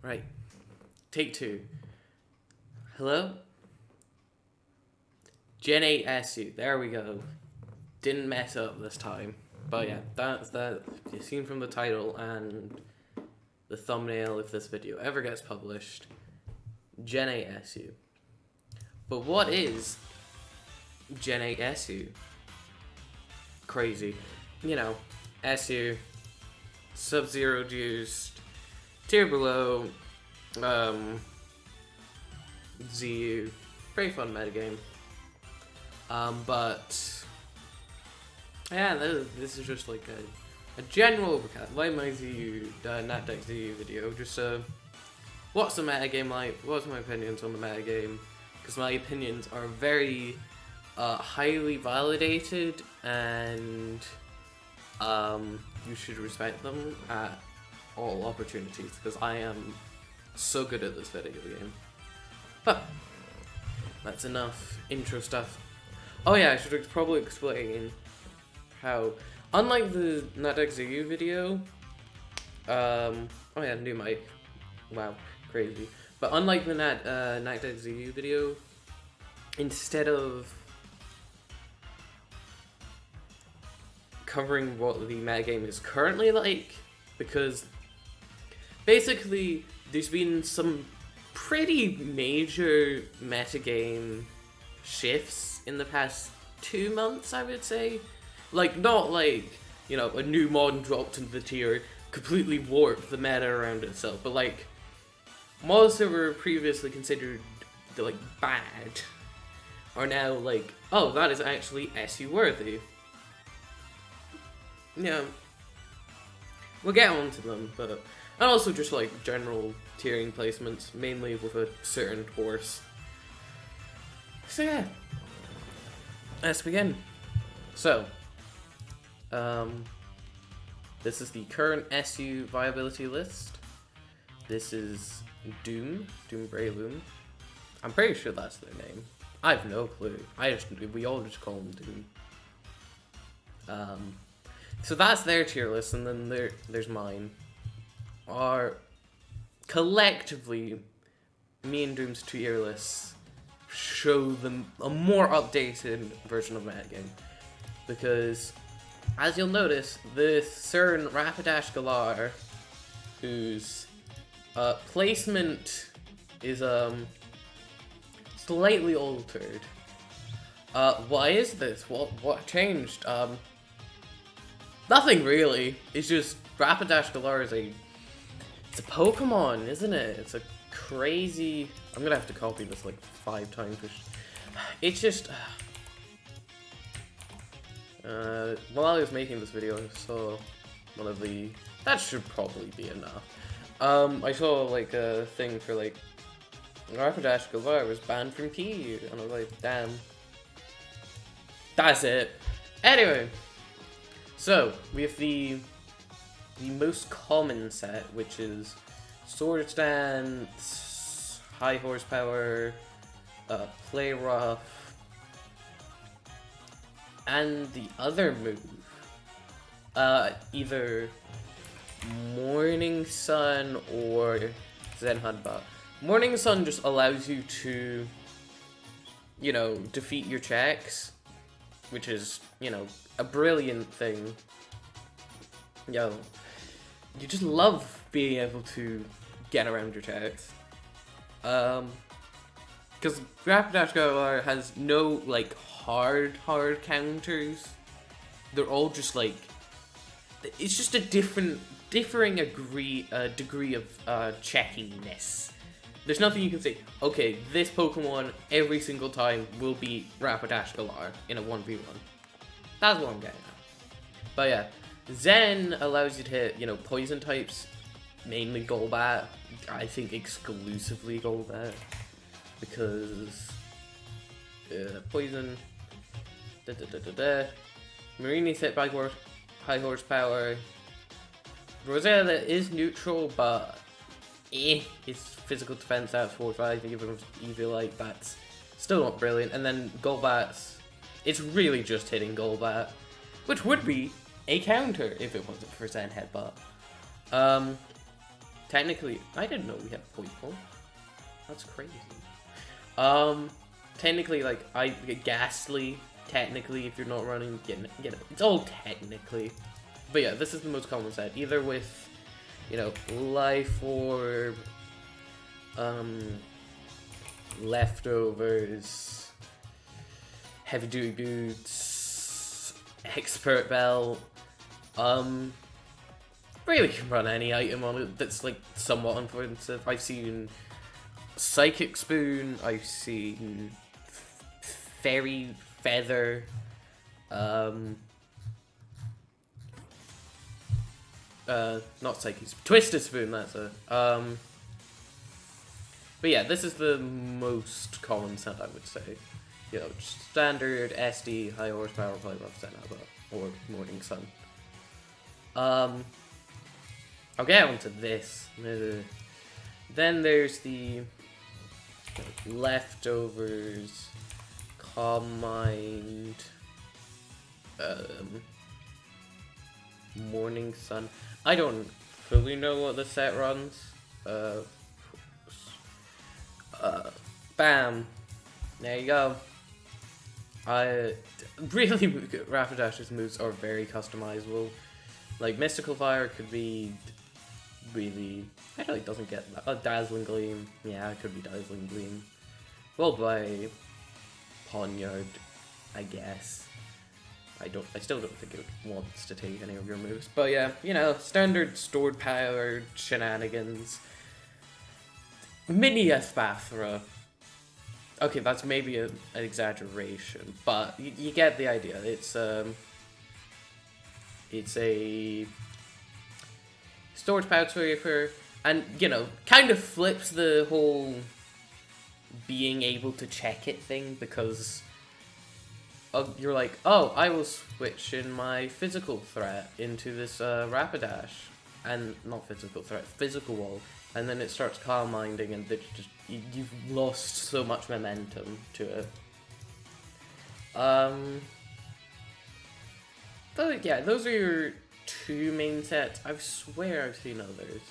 Right. Take two. Hello? Gen 8 SU. There we go. Didn't mess up this time. But yeah, that's that. You've seen from the title and the thumbnail if this video ever gets published. Gen 8 SU. But what is Gen 8 SU? Crazy. You know, SU, Sub-Zero juiced, tier below, ZU, very fun metagame. But yeah, this is just like a general overcast, like my ZU, NatDeck ZU video, just what's the metagame like, what's my opinions on the metagame, because my opinions are very highly validated, and you should respect them at all opportunities, because I am so good at this video game. But that's enough intro stuff. Oh yeah, I should probably explain how, unlike the NatDeck ZU video, oh yeah, new mic, wow, crazy. But unlike the NatDeck ZU video, instead of covering what the metagame is currently like, because basically there's been some pretty major metagame shifts in the past 2 months, I would say. Like, not like, you know, a new mod dropped into the tier, completely warped the meta around itself, but like, mods that were previously considered, like, bad, are now like, oh, that is actually SU worthy. Yeah, we'll get on to them, but, and also just like general tiering placements, mainly with a certain horse. So yeah, let's begin. So, this is the current SU viability list. This is Doom Brayloom. I'm pretty sure that's their name. I have no clue. We all just call them Doom. So that's their tier list, and then there's mine. Collectively, me and Doom's tier lists show them a more updated version of metagame. Because, as you'll notice, this certain Rapidash Galar, whose placement is slightly altered. Why is this? What changed? Nothing really. It's just Rapidash Galar is it's a Pokemon, isn't it? It's a crazy. I'm gonna have to copy this like 5 times. It's just. While I was making this video, I saw one of the. That should probably be enough. I saw like a thing for like Rapidash Galar was banned from PU, and I was like, damn. That's it. Anyway. So, we have the most common set, which is Swords Dance, High Horsepower, Play Rough, and the other move, either Morning Sun or Zen Hudba. Morning Sun just allows you to, you know, defeat your checks, which is, you know, a brilliant thing. Yo, you just love being able to get around your checks. Because Rapidash Galar has no, like, hard counters. They're all just, like, it's just a differing degree of checkiness. There's nothing you can say, okay, this Pokemon every single time will beat Rapidash Galar in a 1v1. That's what I'm getting at. But yeah, Zen allows you to hit, you know, poison types, mainly Golbat. I think exclusively Golbat, because poison. Marini's hit by high horsepower. Rosetta is neutral, but his physical defense out 4-5, even Eviolite, that's still not brilliant. And then Golbat's, it's really just hitting Golbat, which would be a counter if it wasn't for Zen Headbutt. technically, I didn't know we had Poipole. That's crazy. Technically, like, I get Ghastly. Technically, if you're not running, it's all technically. But yeah, this is the most common set. Either with, you know, Life Orb, Leftovers, Heavy Duty Boots, Expert Belt. Really can run any item on it that's like somewhat offensive. I've seen Psychic Spoon, I've seen Fairy Feather, not Psychic Spoon, Twisted Spoon, that's it. But yeah, this is the most common set, I would say. You know, standard SD, high horsepower, polybuff Zenaba, or Morning Sun. I'll get onto this. Then there's the Leftovers, Calm Mind, Morning Sun. I don't fully know what the set runs. Bam. There you go. Really, Rapidash's moves are very customizable. Like, Mystical Fire could be really... Actually, it doesn't get that. Dazzling Gleam. Yeah, it could be Dazzling Gleam. Well, by Poniard, I guess. I still don't think it wants to take any of your moves. But yeah, you know, standard stored power shenanigans. Mini Espathra. Okay, that's maybe an exaggeration, but you get the idea. It's a storage power sweeper, and, you know, kind of flips the whole being able to check it thing, because you're like, oh, I will switch in my physical threat into this Rapidash, and not physical threat, physical wall, and then it starts calm minding, and it's just you've lost so much momentum to it. But yeah, those are your two main sets. I swear I've seen others.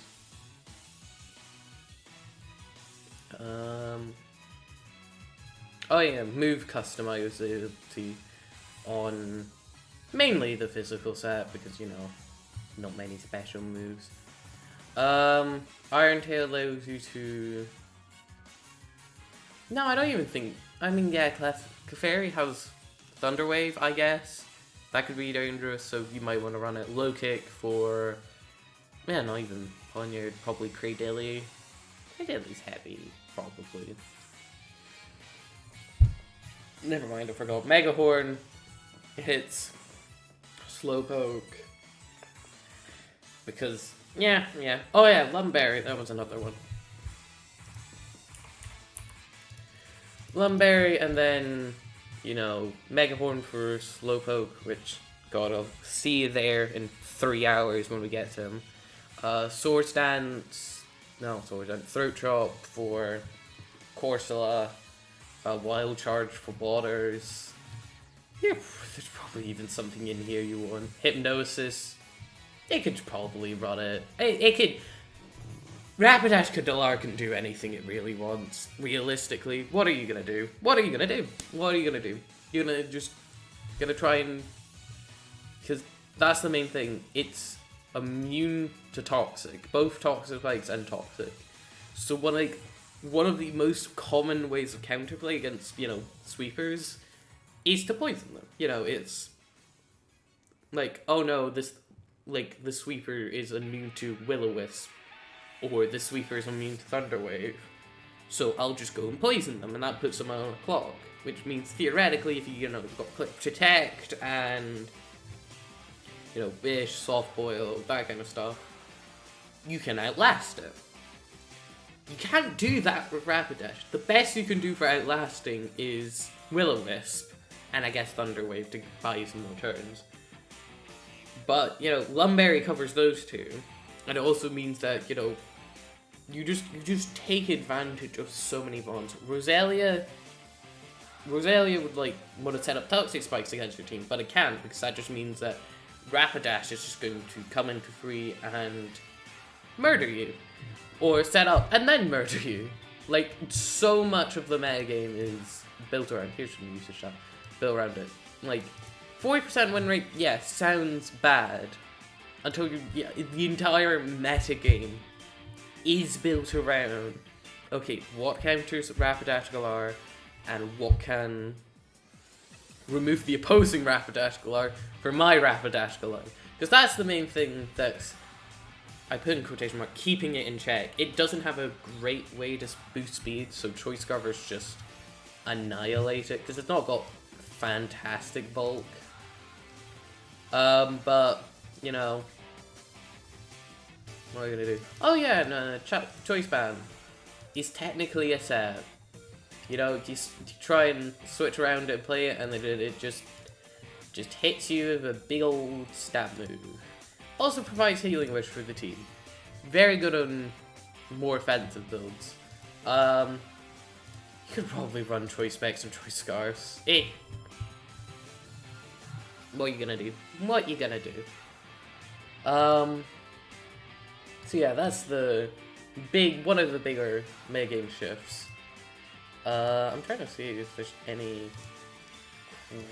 Oh yeah, move customizability on mainly the physical set, because, you know, not many special moves. Iron Tail allows you to... No, I don't even think... I mean, yeah, Clefairy has Thunder Wave, I guess. That could be dangerous, so you might want to run it. Low Kick for... Yeah, not even Poniard, probably Cradilly. Cradilly's heavy, probably. Never mind, I forgot. Mega Horn hits Slowpoke. Because, yeah. Oh yeah, Lumberry, that was another one. Lumberry, and then, you know, Mega Horn for Slowpoke, which, God, I'll see you there in 3 hours when we get to him. Throat Chop for Corsola. Wild Charge for Waters. Yeah, there's probably even something in here you want. Hypnosis. It could probably run it. It could... Rapidash Kadallar can do anything it really wants, realistically. What are you gonna do? You're gonna try and... Because that's the main thing. It's immune to Toxic. Both Toxic Spikes and Toxic. So one of the most common ways of counterplay against, you know, sweepers is to poison them. You know, it's like, oh no, the sweeper is immune to Will-O-Wisp, or the sweeper is immune to Thunder Wave, so I'll just go and poison them, and that puts them on a clock, which means theoretically, if you know, you've got Click Protect and, you know, Bish, Soft Boil, that kind of stuff, you can outlast it. You can't do that with Rapidash. The best you can do for outlasting is Will-O-Wisp, and I guess Thunder Wave to buy you some more turns. But, you know, Lumberry covers those two, and it also means that, you know, you just take advantage of so many bonds. Roselia would, like, want to set up Toxic Spikes against your team, but it can't, because that just means that Rapidash is just going to come into free and murder you. or set up and then murder you. Like, so much of the metagame is built around, here's some usage stuff, built around it. Like, 40% win rate, yeah, sounds bad. Until you, yeah, the entire metagame is built around, okay, what counters Rapidash are, and what can remove the opposing Rapidash for my Rapidash. Because that's the main thing that's, I put in quotation mark, keeping it in check. It doesn't have a great way to boost speed, so choice scarvers just annihilate it, because it's not got fantastic bulk. But, you know, what are you gonna do? Oh yeah, no, choice band is technically a set. You know, you try and switch around it and play it, and it just hits you with a big old stab move. Also provides Healing Wish for the team. Very good on more offensive builds. You could probably run Choice Specs and Choice Scarves. What are you gonna do? What you gonna do? So yeah, that's one of the bigger metagame shifts. I'm trying to see if there's any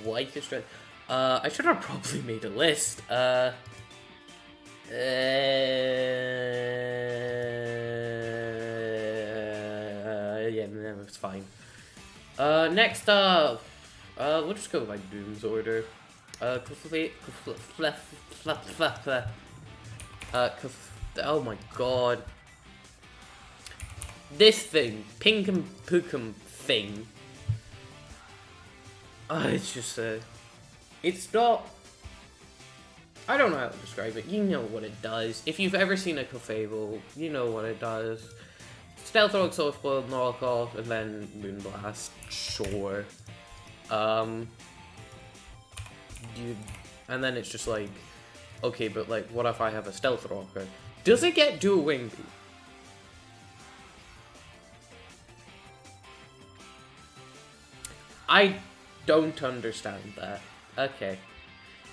quite as straight. I should have probably made a list. Yeah, no, it's fine. Next up, we'll just go by Doom's order. Oh my god. This thing, Pinkum Pookum thing. It's just it's not, I don't know how to describe it. You know what it does. If you've ever seen a Clefable, you know what it does. Stealth Rogue, Soul Spoil, Knockoff, and then Moonblast. Sure. And then it's just like, okay, but like, what if I have a Stealth Rocker? Does it get dual wing beat? I don't understand that. Okay.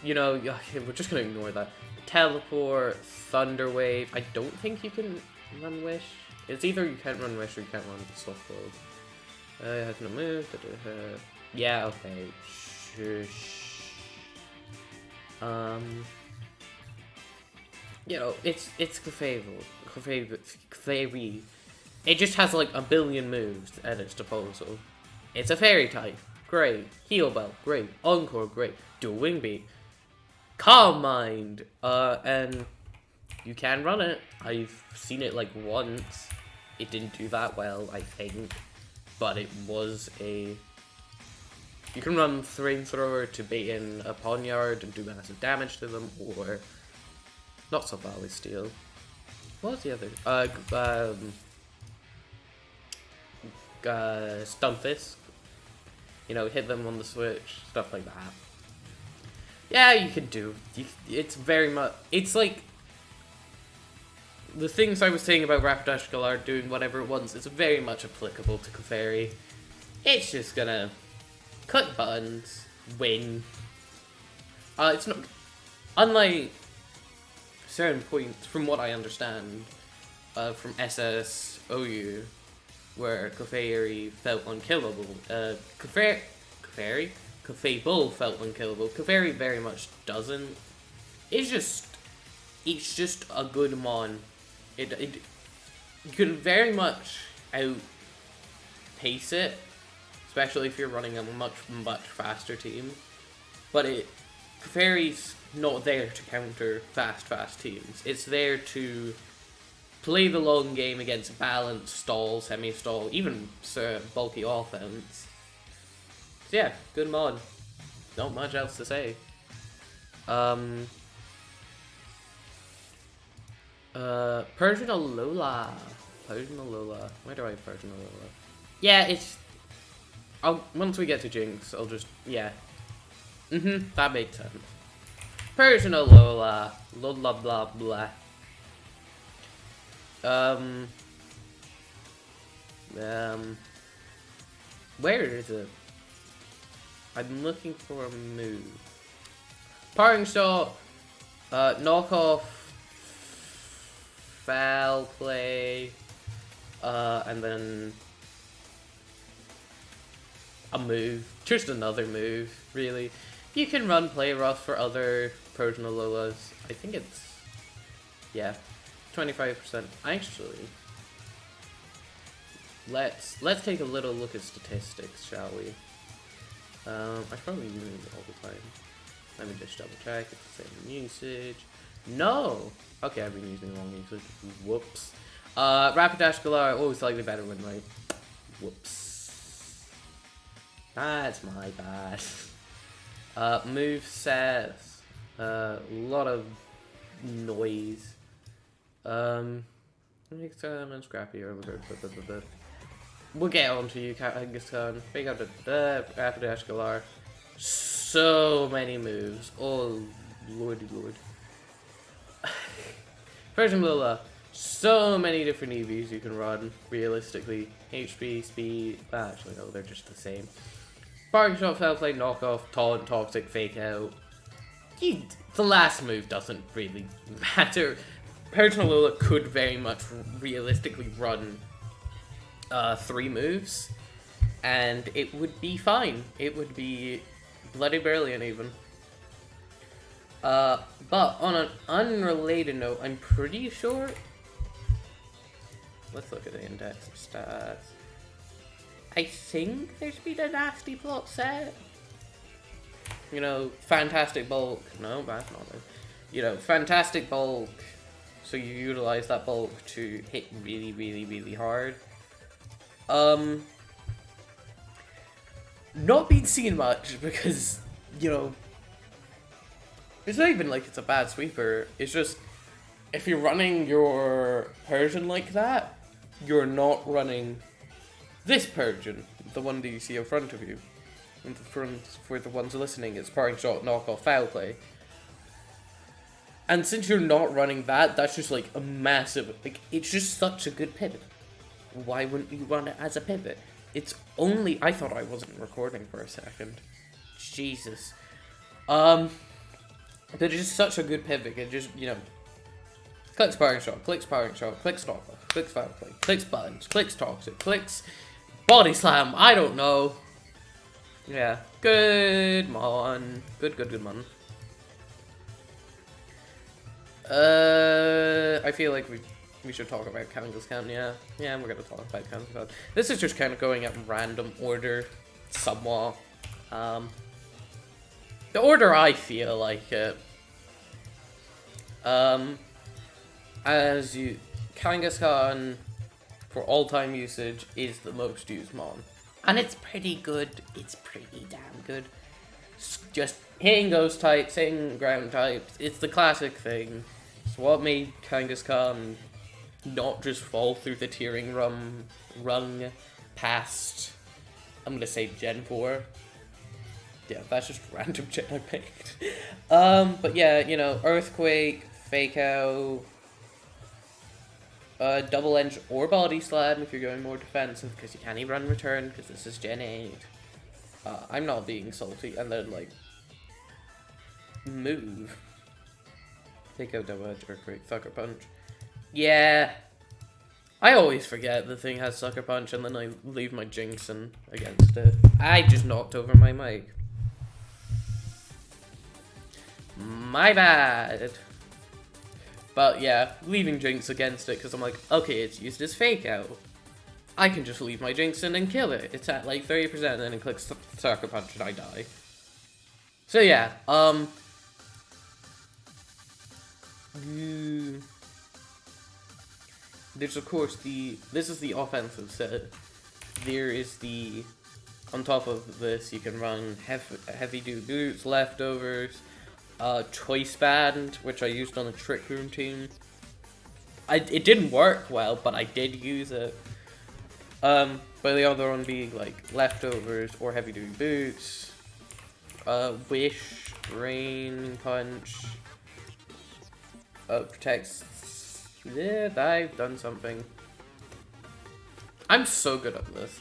You know, okay, we're just gonna ignore that. Teleport, Thunder Wave. I don't think you can run Wish. It's either you can't run Wish or you can't run Soft World. It has no move. Yeah, okay. Shush. You know, it's Clefable. It just has like a billion moves at its disposal. It's a fairy type. Great. Heal Bell. Great. Encore. Great. Dual Wing Beat. Calm Mind. And you can run it. I've seen it like once. It didn't do that well, I think. But it was a... You can run Flamethrower to bait in a Poniard and do massive damage to them, or... Not so Valley Steel. What was the other? Stunfisk. You know, hit them on the switch, stuff like that. Yeah, you can do. It's very much... It's like... The things I was saying about Rapidash Galar doing whatever it wants, it's very much applicable to Clefairy. It's just gonna... Click buttons, win. It's not... Unlike certain points, from what I understand, from SSOU, where Clefairy felt unkillable. Clefable felt unkillable. Clefairy very much doesn't. It's just a good mon. You can very much outpace it, especially if you're running a much faster team. But Clefairy's not there to counter fast teams. It's there to play the long game against balanced stall, semi-stall, even bulky offense. So yeah, good mod. Not much else to say. Persian Alola. Where do I have Persian Alola? Yeah, it's... once we get to Jinx, I'll just... Yeah. That makes sense. Persian Alola. Blah blah blah. Where is it? I'm looking for a move. Parting Shot. Knockoff. Foul Play. and then a move, just another move, really. You can run play rough for other Persian Alolas. I think it's, yeah, 25%. Actually, let's take a little look at statistics, shall we? I probably use it all the time. Let me just double check. It's the same usage. No! Okay, I've been using the wrong usage. Whoops. Rapidash Galar, oh, slightly better win rate. Whoops. That's my bad. Move sets. A lot of noise. Next time and Scrappy or we'll get on to you, Kangaskhan. Big up the Rapidash Galar. So many moves. Oh, lordy lord. Persian Lola. So many different EVs you can run, realistically. HP, speed, actually no, they're just the same. Parking Shot, Foul Play, Knockoff, Taunt, Toxic, Fake Out. The last move doesn't really matter. Persian Lola could very much realistically run 3 moves, and it would be fine. It would be bloody brilliant even. But on an unrelated note, I'm pretty sure. Let's look at the index of stats. I think there's been a nasty plot set. You know, fantastic bulk. No, that's not it. You know, fantastic bulk. So you utilize that bulk to hit really, really, really hard. Not been seen much because, you know, it's not even like it's a bad sweeper. It's just, if you're running your Persian like that, you're not running this Persian, the one that you see in front of you. And for the ones listening, it's Parting Shot, Knockoff, Foul Play. And since you're not running that, that's just like a massive, like, it's just such a good pivot. Why wouldn't you run it as a pivot? It's only, I thought I wasn't recording for a second. Jesus. But it's just such a good pivot. It just, you know, clicks Parting Shot, clicks Parting Shot, clicks Knockoff, clicks Foul Play, clicks Buttons, clicks Toxic, clicks Body Slam, I don't know. Yeah, good mon. Good mon. I feel like we should talk about Kangaskhan, yeah. Yeah, we're gonna talk about Kangaskhan. This is just kind of going at random order, somewhat. The order I feel like it. Kangaskhan, for all-time usage, is the most used mon. And it's pretty good. It's pretty damn good. Just hitting ghost types, hitting ground types. It's the classic thing. It's what made Kangaskhan not just fall through the tiering rung past, I'm gonna say Gen 4. Yeah, that's just random Gen I picked. But yeah, you know, Earthquake, Fake Out, Double Edge or Body Slam if you're going more defensive, because you can't even run Return, because this is Gen 8. I'm not being salty, and then, like, move. Fake Out, Double Edge, Earthquake, Sucker Punch. Yeah. I always forget the thing has Sucker Punch, and then I leave my Jinxin against it. I just knocked over my mic. My bad. But yeah, leaving Jinx against it, because I'm like, okay, it's used as Fake Out. I can just leave my Jinxin and kill it. It's at like 30%, and then it clicks Sucker Punch and I die. So yeah, there's of course this is the offensive set. There is on top of this you can run heavy duty boots, leftovers, choice band, which I used on a Trick Room team. It didn't work well, but I did use it. But the other one being like leftovers or heavy duty boots, wish, rain punch, protects. Yeah, I've done something. I'm so good at this.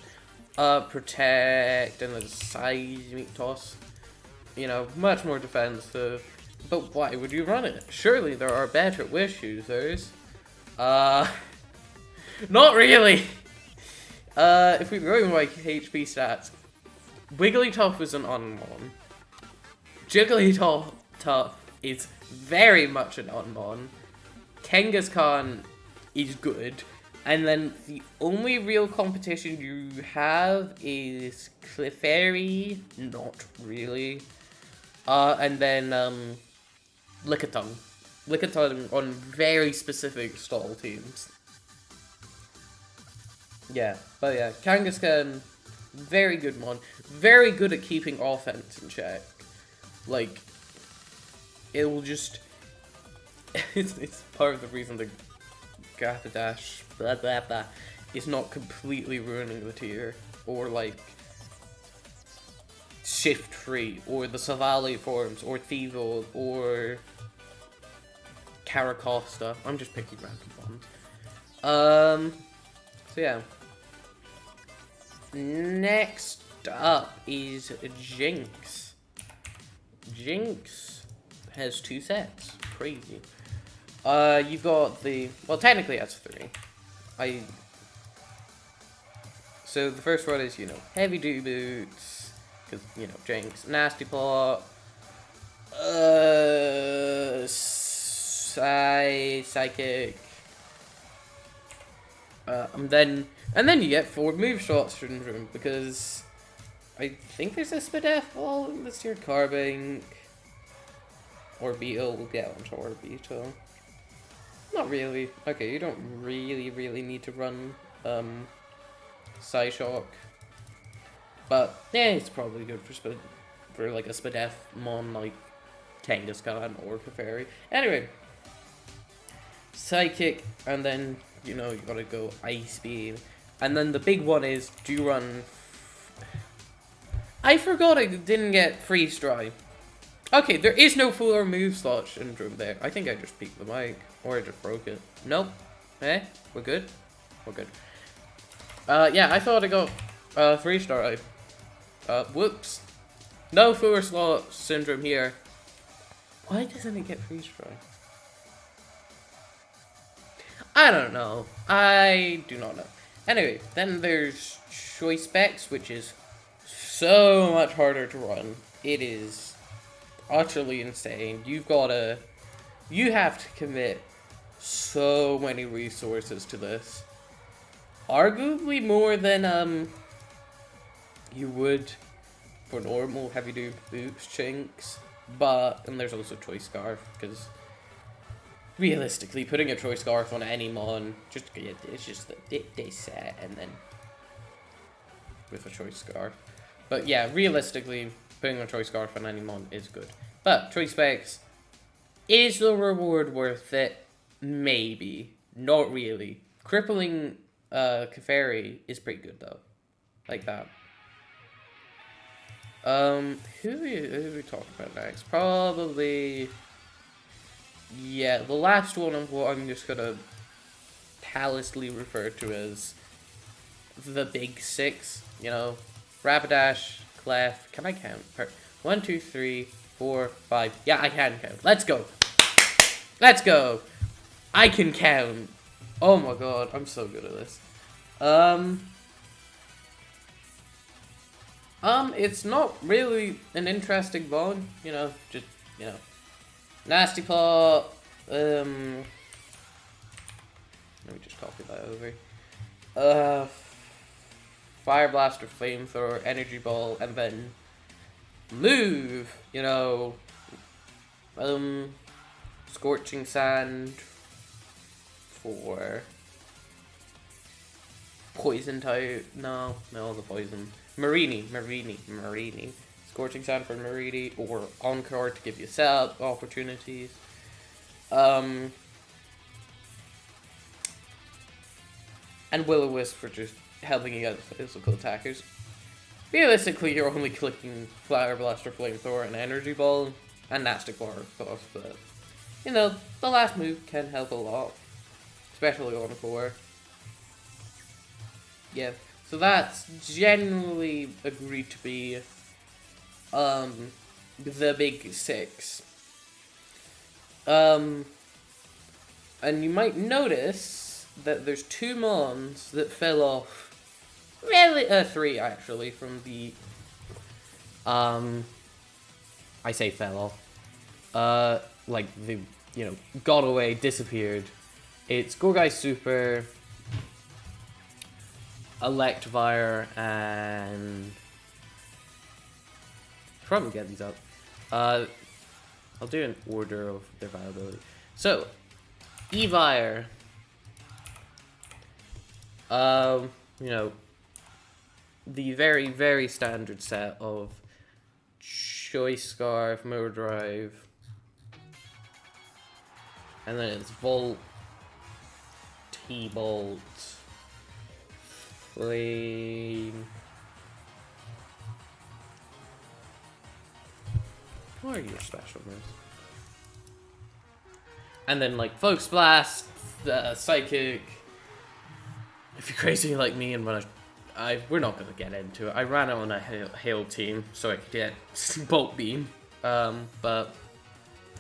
Protect and then seismic toss. You know, much more defensive. But why would you run it? Surely there are better wish users. Not really. If we're going by HP stats, Wigglytuff is an Un-mon. Jigglytuff is very much an Un-mon. Kangaskhan is good. And then the only real competition you have is Clefairy, not really. And then Lickitung. Lickitung on very specific stall teams. Yeah, but yeah, Kangaskhan, very good mon. Very good at keeping offense in check. Like, it will just... it's part of the reason the Rapidash blah blah blah is not completely ruining the tier, or like Shift Free, or the Savali forms, or Thievul, or Caracosta. I'm just picking random ones. So yeah. Next up is Jinx. Jinx has 2 sets. Crazy. You've got the... Well, technically that's 3. So the first one is, you know, Heavy Duty Boots, because, you know, Jinx. Nasty Plot. Psychic. And then you get 4 move shot syndrome, because I think there's a Spadef ball in this year. Carbink. Or Beetle, we'll get onto Orbeetle. Not really. Okay, you don't really need to run Psyshock. But yeah, it's probably good for like a Spadef mon like Kangaskhan or Clefairy. Anyway. Psychic, and then, you know, you gotta go Ice Beam. And then the big one is, do you run... I forgot I didn't get Freeze Dry. Okay, there is no fuller move slot syndrome there. I think I just peeked the mic, or I just broke it. Nope. Eh? We're good? We're good. Yeah, I thought I got Freeze Dry. Whoops. No fuller slot syndrome here. Why doesn't it get Freeze Dry? I don't know. I do not know. Anyway, then there's Choice Specs, which is so much harder to run. It is utterly insane. You have to commit so many resources to this. Arguably more than, you would for normal Heavy Duty Boots Chinks. And there's also Choice Scarf, because... realistically, putting a Choice Scarf on any mon, it's just that they set, and then with a Choice Scarf. But yeah, realistically, putting a Choice Scarf on any mon is good. But Choice Specs, is the reward worth it? Maybe. Not really. Crippling Clefairy is pretty good though. Like that. Who are we talking about next? Probably... yeah, the last one of what I'm just gonna callously refer to as the big 6, you know, Rapidash, Clef, can I count? 1, 2, 3, 4, 5, yeah, I can count, let's go, I can count, oh my god, I'm so good at this, it's not really an interesting bone, you know, just, you know, Nasty Paw, let me just copy that over. Fire Blaster, Flamethrower, Energy Ball, and then move, you know, Scorching Sand for Poison type, no, the Poison. Marini. Scorching Sand for Marini, or Encore to give you setup opportunities. And Will-O-Wisp for just helping against physical attackers. Realistically, you're only clicking Fire Blaster, Flamethrower, and Energy Ball, and Nasty Claw, of course, but, you know, the last move can help a lot. Especially on 4. Yeah, so that's generally agreed to be the big 6. And you might notice that there's 2 mons that fell off. Really, 3 actually from the. I say fell off. Like they, got away, disappeared. It's Gorgai Super, Electivire, and probably get these up. I'll do an order of their viability. So, Evire. The very, very standard set of Choice Scarf, Motor Drive, and then it's Volt, T-Bolt, Flame. What are your special moves? And then like Focus Blast, Psychic. If you're crazy like me and we're not gonna get into it. I ran it on a hail team so I could get Bolt Beam, but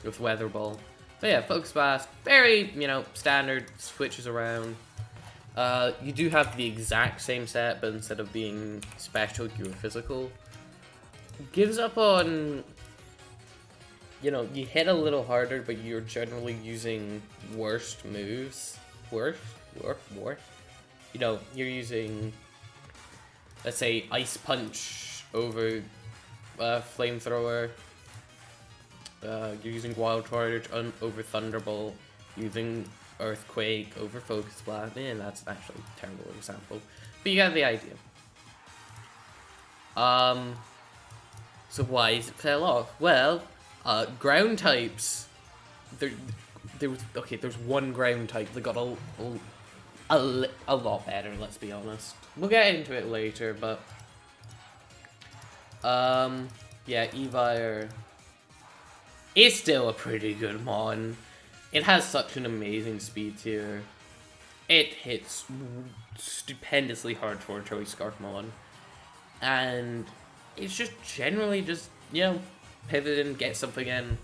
with Weather Ball. But yeah, Focus Blast, very standard, switches around. You do have the exact same set, but instead of being special, you're physical. Gives up on, you hit a little harder, but you're generally using worst moves. Worse. You're using, let's say, Ice Punch over Flamethrower. You're using Wild Charge over Thunderbolt. Using Earthquake over Focus Blast. Man, that's actually a terrible example. But you got the idea. So why is it fell off? Well, ground types. There's one ground type that got a lot better, let's be honest. We'll get into it later, but yeah, Evire is still a pretty good mon. It has such an amazing speed tier. It hits stupendously hard for a Choice Scarf mon. And it's just generally just, pivot in, get something in,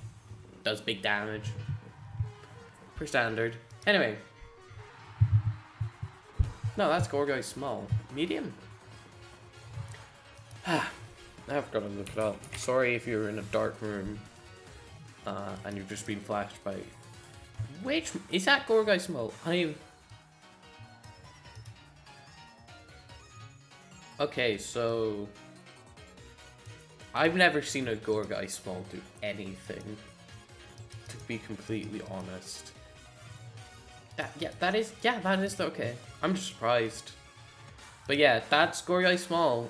does big damage. Per standard. Anyway. No, that's Gorgai small. Medium? I've got to look it up. Sorry if you're in a dark room and you've just been flashed by... Which... Is that Gorgai small? Okay, so... I've never seen a Gorgai small do anything. To be completely honest. That is okay. I'm just surprised. But yeah, that's Gorgai small.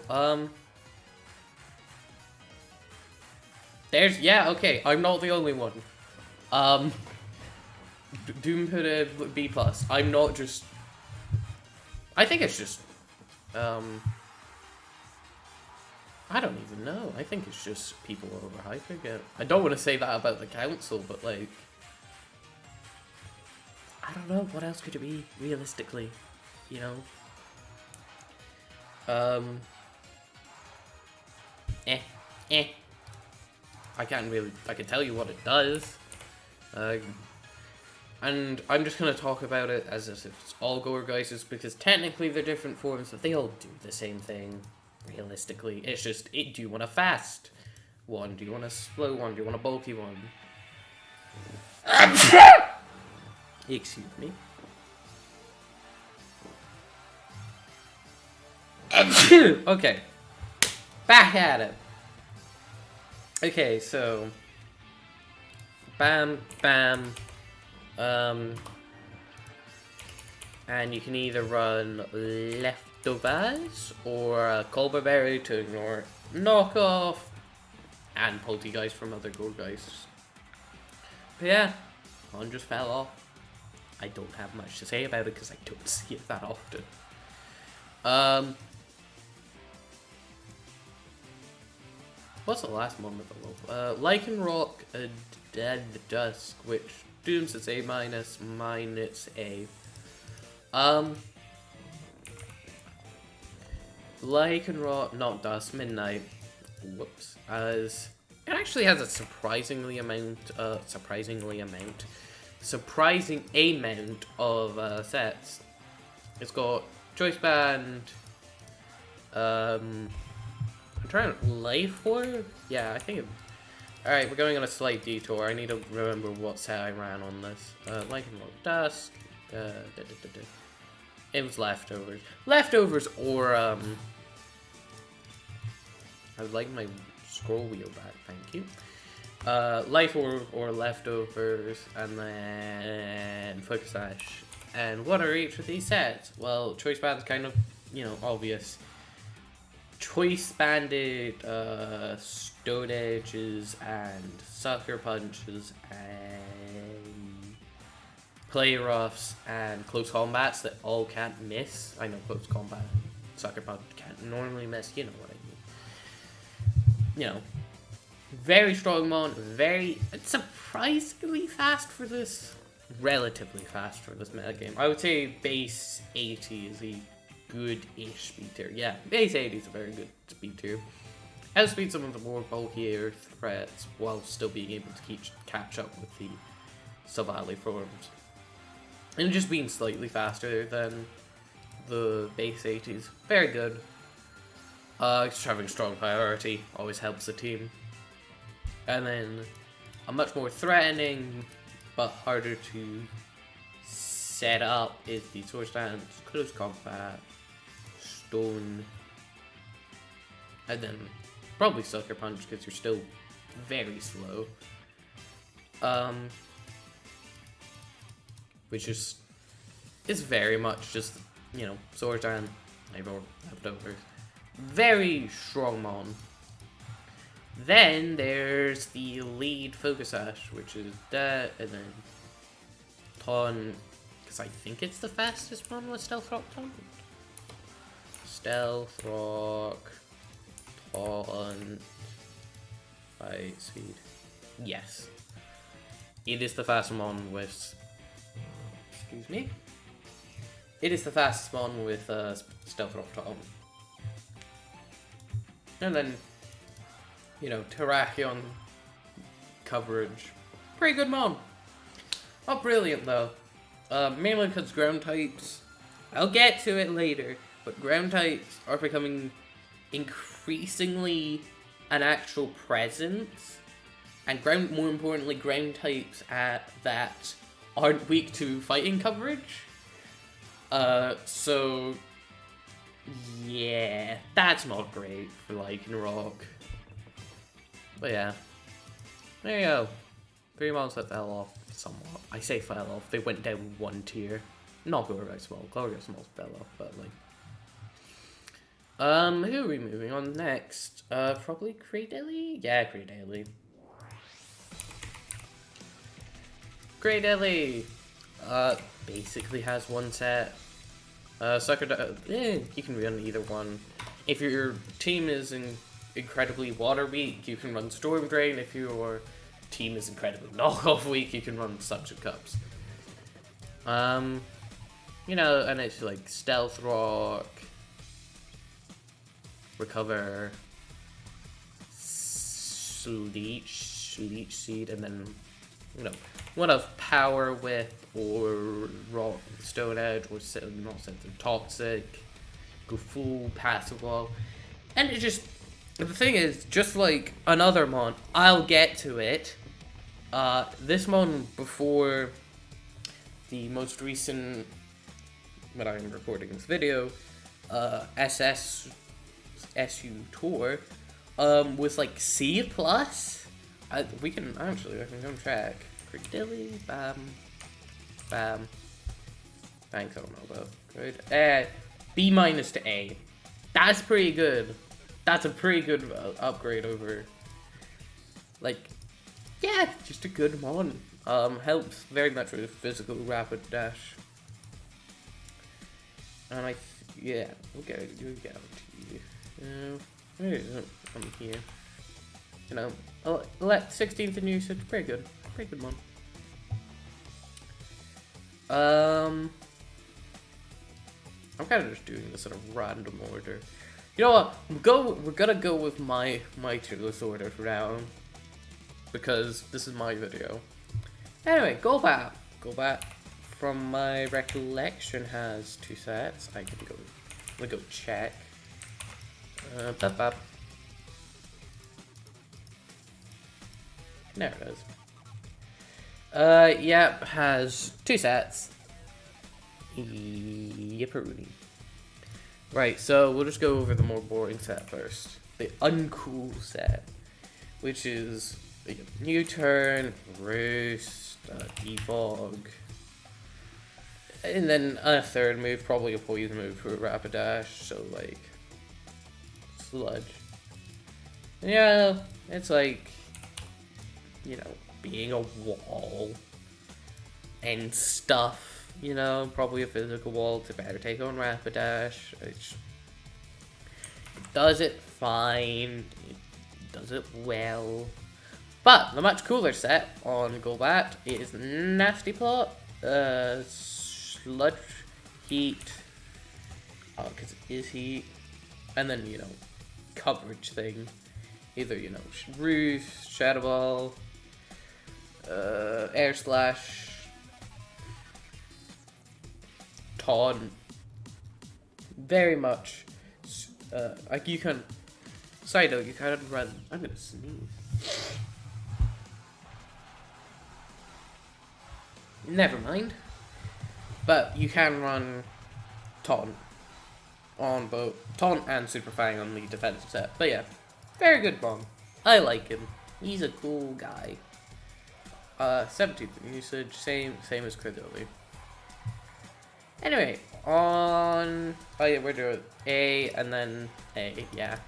Okay, I'm not the only one. Doom put a B+. I'm not just... I think it's just... I don't even know. I think it's just people overhyping it. I don't want to say that about the council, but like... I don't know, what else could it be, realistically? I can tell you what it does. And I'm just going to talk about it as if it's all Gorgaises, because technically they're different forms, but they all do the same thing, realistically. It's just, do you want a fast one? Do you want a slow one? Do you want a bulky one? Excuse me. Okay. Back at it. Okay, so... Bam, bam. And you can either run Leftovers or Culber Berry to ignore knockoff and Poltergeist from other Gorgaists. But yeah, one just fell off. I don't have much to say about it because I don't see it that often. What's the last one with the low? Lycanroc, Dead Dusk, which Dooms is A-, mine it's A. Lycanroc, not Dusk, Midnight. Whoops. It actually has a surprising amount of sets. It's got choice band. I'm trying life orb. Yeah, I think. Alright, we're going on a slight detour. I need to remember what set I ran on this. Like and Roll Dusk. It was leftovers. Leftovers or I would like my scroll wheel back, thank you. Life or leftovers, and then Focus Sash. And what are each of these sets? Well, choice band's kind of, you know, obvious. Choice banded Stone Edges and Sucker Punches and Play Roughs and Close Combats that all can't miss. I know Close Combat and Sucker Punch can't normally miss, you know what I mean. You know, very strong mon, it's surprisingly fast for this, relatively fast for this metagame. I would say base 80 is a good-ish speed tier. Yeah, base 80 is a very good speed tier. Outspeed some of the more bulkier threats while still being able to catch up with the sub-alley forms. And just being slightly faster than the base 80s. Very good. Just having strong priority always helps the team. And then a much more threatening but harder to set up is the Sword Stance, Close Combat, Stone, and then probably Sucker Punch because you're still very slow. Which is very much just, you know, Sword Stance, leftovers. Very strong mon. Then there's the lead Focus Sash, which is that, and then Taunt, because I think it's the fastest one with Stealth Rock Taunt. Stealth Rock, Taunt, Fight Speed. Yes. It is the fastest one with, excuse me. It is the fastest one with Stealth Rock Taunt. And then, you know, Terrakion coverage. Pretty good mon. Not brilliant though. Mainly because ground types, I'll get to it later, but ground types are becoming increasingly an actual presence. And more importantly, ground types that aren't weak to fighting coverage. So yeah, that's not great for Lycanroc. But yeah, there you go. 3 mons that fell off somewhat. I say fell off, they went down 1 tier. Not Glorious Small. Glorious Small fell off, but like. Who are we moving on next? Probably Cradily? Yeah, Cradily. Cradily! Basically has 1 set. You can run either one. If your team is incredibly water weak, you can run Storm Drain. If your team is incredibly knockoff weak, you can run Suction Cups. You know, and it's like Stealth Rock, Recover, Leech Seed, and then, you know, one of Power Whip or Rock, Stone Edge, or not Sensitive, Toxic, go full Passive Wall. And it just, the thing is, just like another mon, I'll get to it. This mon before the most recent, when I'm recording this video, SU Tour, was like C+. I can go check. Cradily, bam. Thanks, I don't know though. Good. B- to A. That's pretty good. That's a pretty good upgrade over. Like, yeah, just a good mon. Helps very much with physical rapid dash. And yeah, we'll get to you. Where is it? I'm here. You know, 16th in usage, pretty good mon. I'm kind of just doing this in a random order. You know what? We're gonna go with my tier list order for now, because this is my video. Anyway, Golbat from my recollection, has 2 sets. I can go check. Bop. There it is. Yep, has 2 sets. Yipperoonie. Right, so we'll just go over the more boring set first. The uncool set, which is U-turn, roost, defog, and then a third move, probably a poison move for a Rapidash, so like sludge. Yeah, it's like, you know, being a wall and stuff, you know, probably a physical wall to better take on Rapidash. It does it fine, it does it well. But the much cooler set on Golbat is Nasty Plot, Sludge, Heat, because it is Heat, and then, you know, coverage thing. Either, you know, Roof, Shadow Ball, Air Slash, Taunt. Very much, like you can, side note, you kind of run, I'm gonna sneeze. Never mind. But you can run Taunt on both Taunt and Super Fang on the defensive set. But yeah, very good bomb. I like him. He's a cool guy. 17th usage, same as Credoli. Anyway, on we're doing A and then A, yeah.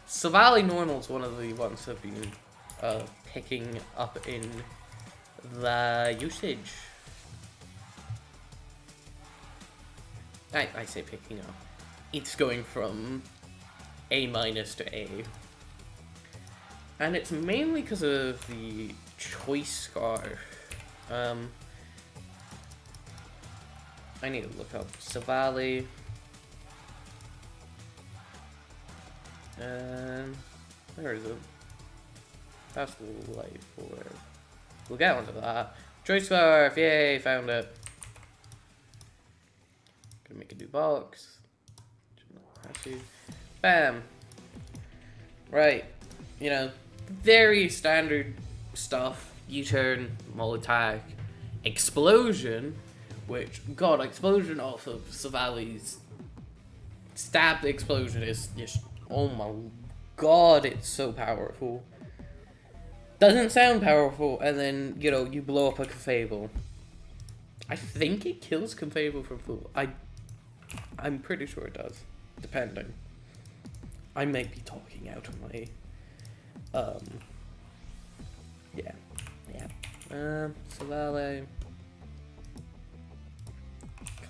Savali Normal's one of the ones I've been picking up in the usage. I say picking up. It's going from A- to A. And it's mainly because of the choice scarf. I need to look up Savali. Where is it? That's light for. We'll get onto that. Choice scarf, yay, found it. Gonna make a new box. Bam. Right, you know, very standard stuff. U-turn, Mole Attack, Explosion, which, God, Explosion off of Savali's Stab Explosion is just, oh my God, it's so powerful. Doesn't sound powerful, and then, you know, you blow up a Clefable. I think it kills Clefable from full. I'm pretty sure it does, depending. I might be talking out of my, yeah. Savali,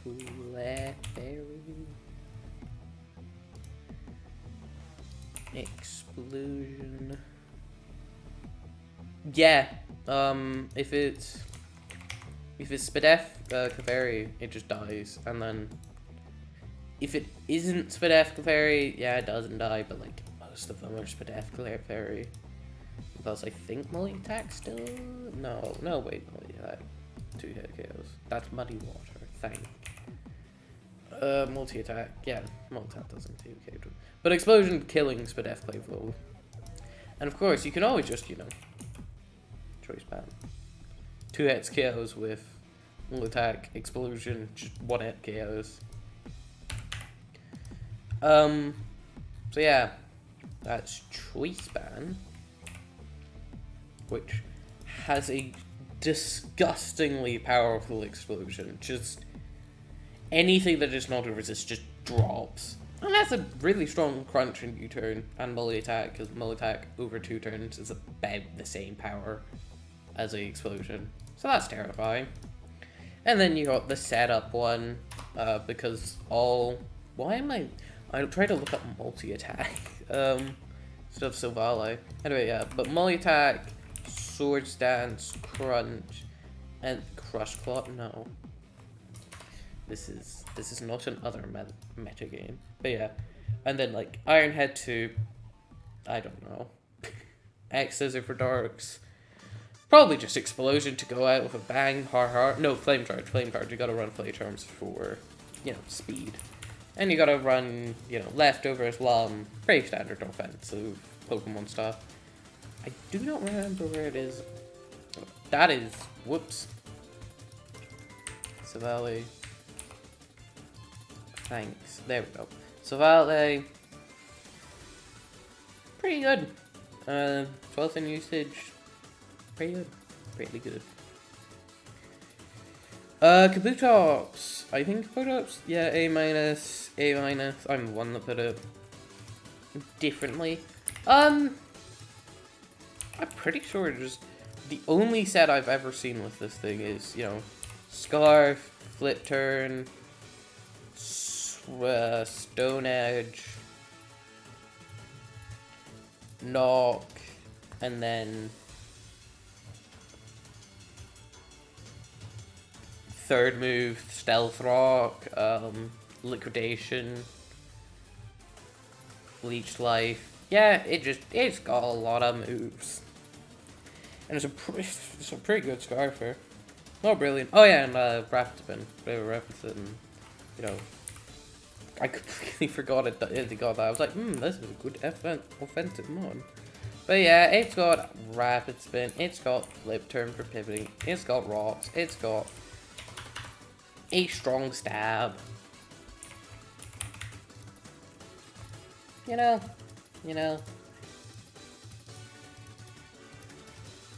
Clefairy, Explosion. Yeah, if it's Spadef, Clefairy, it just dies, and then if it isn't Spadef Clefairy, yeah, it doesn't die, but like most of them are Spadef Clefairy. Because I think Multi Attack still, no, wait, Multi Attack, 2-hit KOs. That's Muddy Water, thank. Multi Attack, yeah, Multi Attack doesn't do KO. But Explosion killing Spadef Clefairy. And of course, you can always just, you know, choice ban. 2-hit KOs with Multi Attack, Explosion, just 1-hit KOs. So yeah, that's choice ban, which has a disgustingly powerful explosion. Just anything that is not a resist just drops. And that's a really strong crunch in U-turn and Multi Attack, because Multi Attack over 2 turns is about the same power as a explosion. So that's terrifying. And then you got the setup one, because I try to look up multi-attack, instead of Silvally. Anyway, yeah, but multi-attack, Swords Dance, Crunch, and Crush Claw, no. This is not an other meta game. But yeah, and then like Iron Head 2, I don't know. X Scissor for Darks, Probably just explosion to go out with a bang, no, flame charge, you gotta run flame charge for, you know, speed. And you gotta run, you know, leftovers, lum, pretty standard offensive Pokemon stuff. I do not remember where it is. That is, whoops. Savali. Thanks, there we go. Savali. Pretty good. 12th in usage. Pretty good. Pretty good. Kabutops. I think Kabutops. Yeah, A minus, A minus. I'm the one that put it differently. I'm pretty sure just the only set I've ever seen with this thing is, you know, Scarf, Flip Turn, Stone Edge, Knock, and then third move, Stealth Rock, Liquidation, Leech Life. Yeah, it's got a lot of moves. And it's a pretty good Scarfer. Not brilliant. Oh yeah, and Rapid Spin. They were Rapid Spin, you know. I completely forgot it got that. I was like, this is a good offensive mon. But yeah, it's got Rapid Spin, it's got Flip Turn for pivoting, it's got Rocks, it's got a strong stab. You know.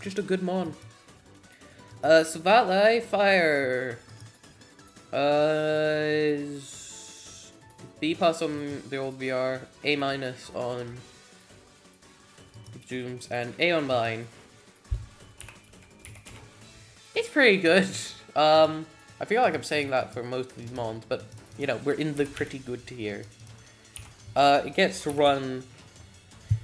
Just a good mon. Savali Fire. B+ on the old VR, A- on Zooms, and A on mine. It's pretty good. I feel like I'm saying that for most of these mons, but you know, we're in the pretty good tier. It gets to run,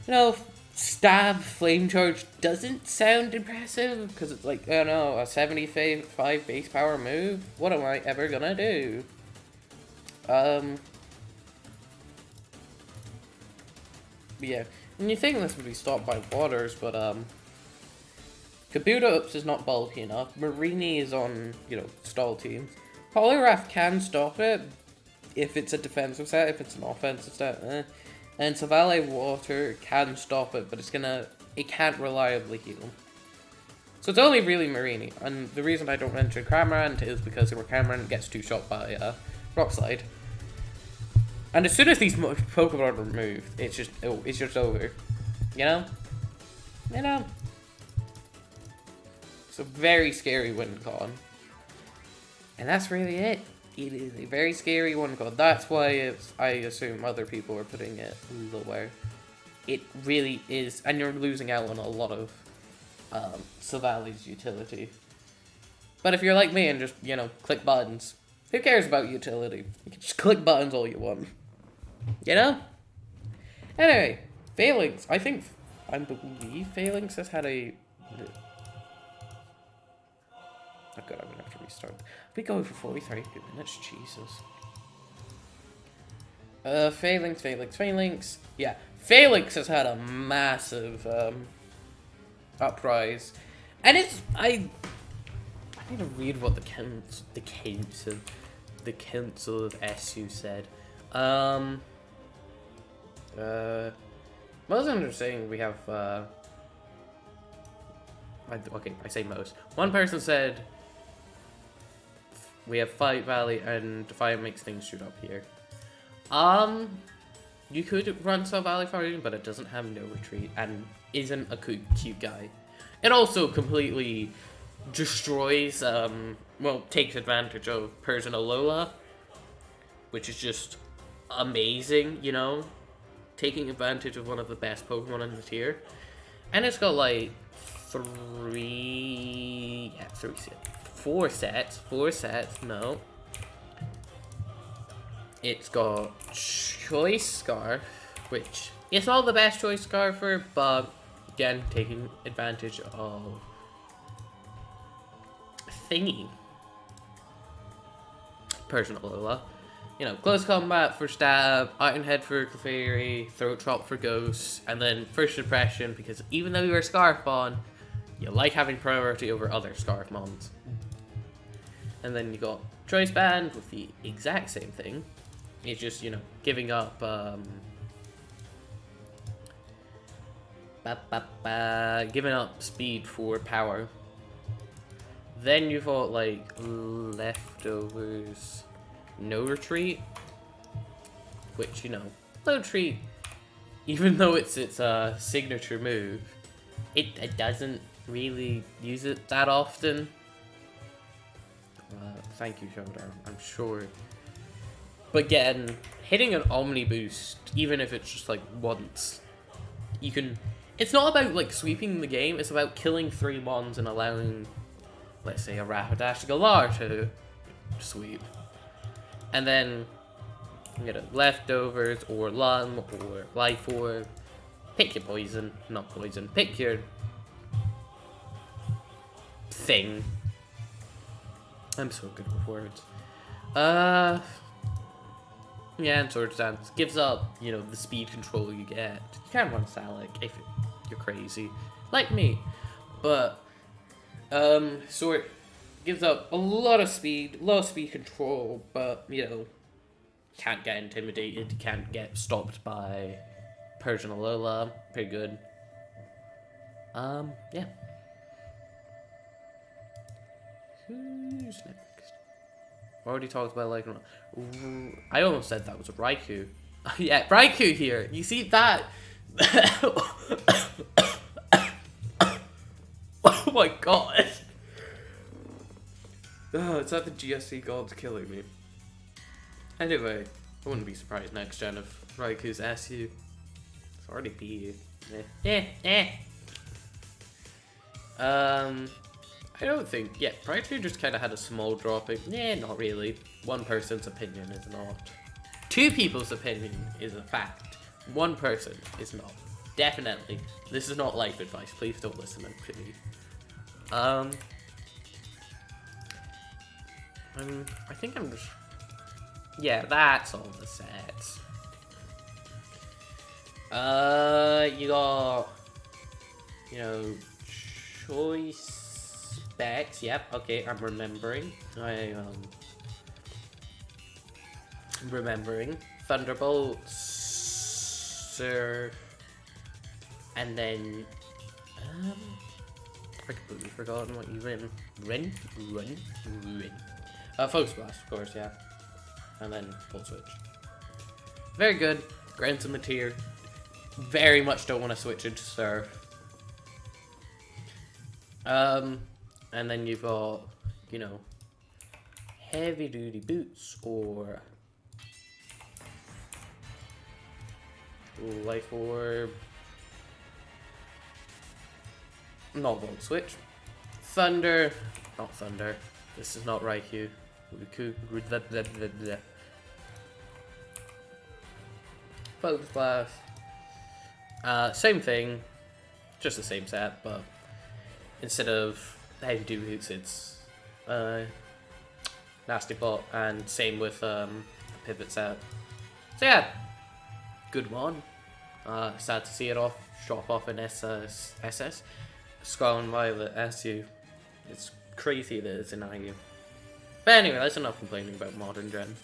you know, stab, flame charge doesn't sound impressive because it's like, I don't know, a 75 base power move. What am I ever gonna do? Yeah, and you think this would be stopped by waters, but Kabutops is not bulky enough. Marini is on, you know, stall teams. Poliwrath can stop it if it's a defensive set, if it's an offensive set. And Savali Water can stop it, but it can't reliably heal. So it's only really Marini. And the reason I don't mention Cramorant is because Cramorant gets 2-shot by Rock Slide. And as soon as these Pokemon are removed, it's just over. You know? It's a very scary win con. And that's really it. It is a very scary one con. That's why I assume other people are putting it lower. It really is, and you're losing out on a lot of Savali's utility. But if you're like me and just, you know, click buttons, who cares about utility? You can just click buttons all you want. You know? Anyway, Phalanx. I believe Phalanx has had a... Oh god, I'm gonna have to restart. We go for 43 minutes, Jesus. Phalanx. Yeah, Phalanx has had a massive uprise, and I need to read what the council of SU said. Most of them are saying we have okay, I say most. One person said we have Fight Valley and Fire makes things shoot up here. You could run Sub Valley Fire, but it doesn't have no retreat and isn't a cute guy. It also completely destroys, takes advantage of Personal Lola, which is just amazing, you know? Taking advantage of one of the best Pokemon in the tier. And it's got like four sets, no. It's got Choice Scarf, which is not the best Choice Scarfer, but again, taking advantage of Thingy. Personal Lola. You know, Close Combat for Stab, Iron Head for Clefairy, Throat Chop for Ghost, and then First Impression, because even though you're Scarf on, you like having priority over other Scarf Mons. And then you got Choice Band with the exact same thing. It's just, you know, giving up, giving up speed for power. Then you've got, like, Leftovers, No Retreat, which, you know, No Retreat, even though it's a signature move, it doesn't really use it that often. Thank you, Shoulder, I'm sure. But hitting an Omni boost, even if it's just like once, you can. It's not about like sweeping the game, it's about killing 3 Mons and allowing, let's say, a Rapidash Galar to sweep. And then you get a Leftovers or Lum or Life Orb. Pick your poison, not poison, pick your thing. I'm so good with words. Yeah, and Sword Dance gives up, you know, the speed control you get. You can't run Salic if you're crazy, like me. But, Sword gives up a lot of speed control, but, you know, can't get intimidated, can't get stopped by Persian Alola. Pretty good. Yeah. Who's next? Already talked about like. I almost said that was a Raikou. Yeah, Raikou here. You see that? Oh my god. Oh, it's that the GSC gods killing me. Anyway, I wouldn't be surprised next gen if Raikou's SU. It's already PU. I don't think. Yeah, Raikou just kind of had a small dropping. Not really. One person's opinion is not. 2 people's opinion is a fact. 1 person is not. Definitely. This is not life advice. Please don't listen to me. I think I'm just. Yeah, that's all the sets. You got, you know, choice specs. Yep. Okay, I'm remembering. Remembering Thunderbolt, Sir, and then I completely forgotten what you Rin. Focus Blast, of course, yeah. And then Volt Switch. Very good. Grants him a tier. Very much don't want to switch into Surf. And then you've got, you know, heavy duty boots or Life Orb. Not Volt Switch. Thunder. Not Thunder. This is not Raikou. Focus Blast. Same thing. Just the same set, but instead of heavy duty boots, it's Nasty Bot, and same with Pivot set. So yeah, good one. Sad to see it drop off in SS. Scarlet and Violet SU. It's crazy that it's in IU. But anyway, that's enough complaining about modern gen.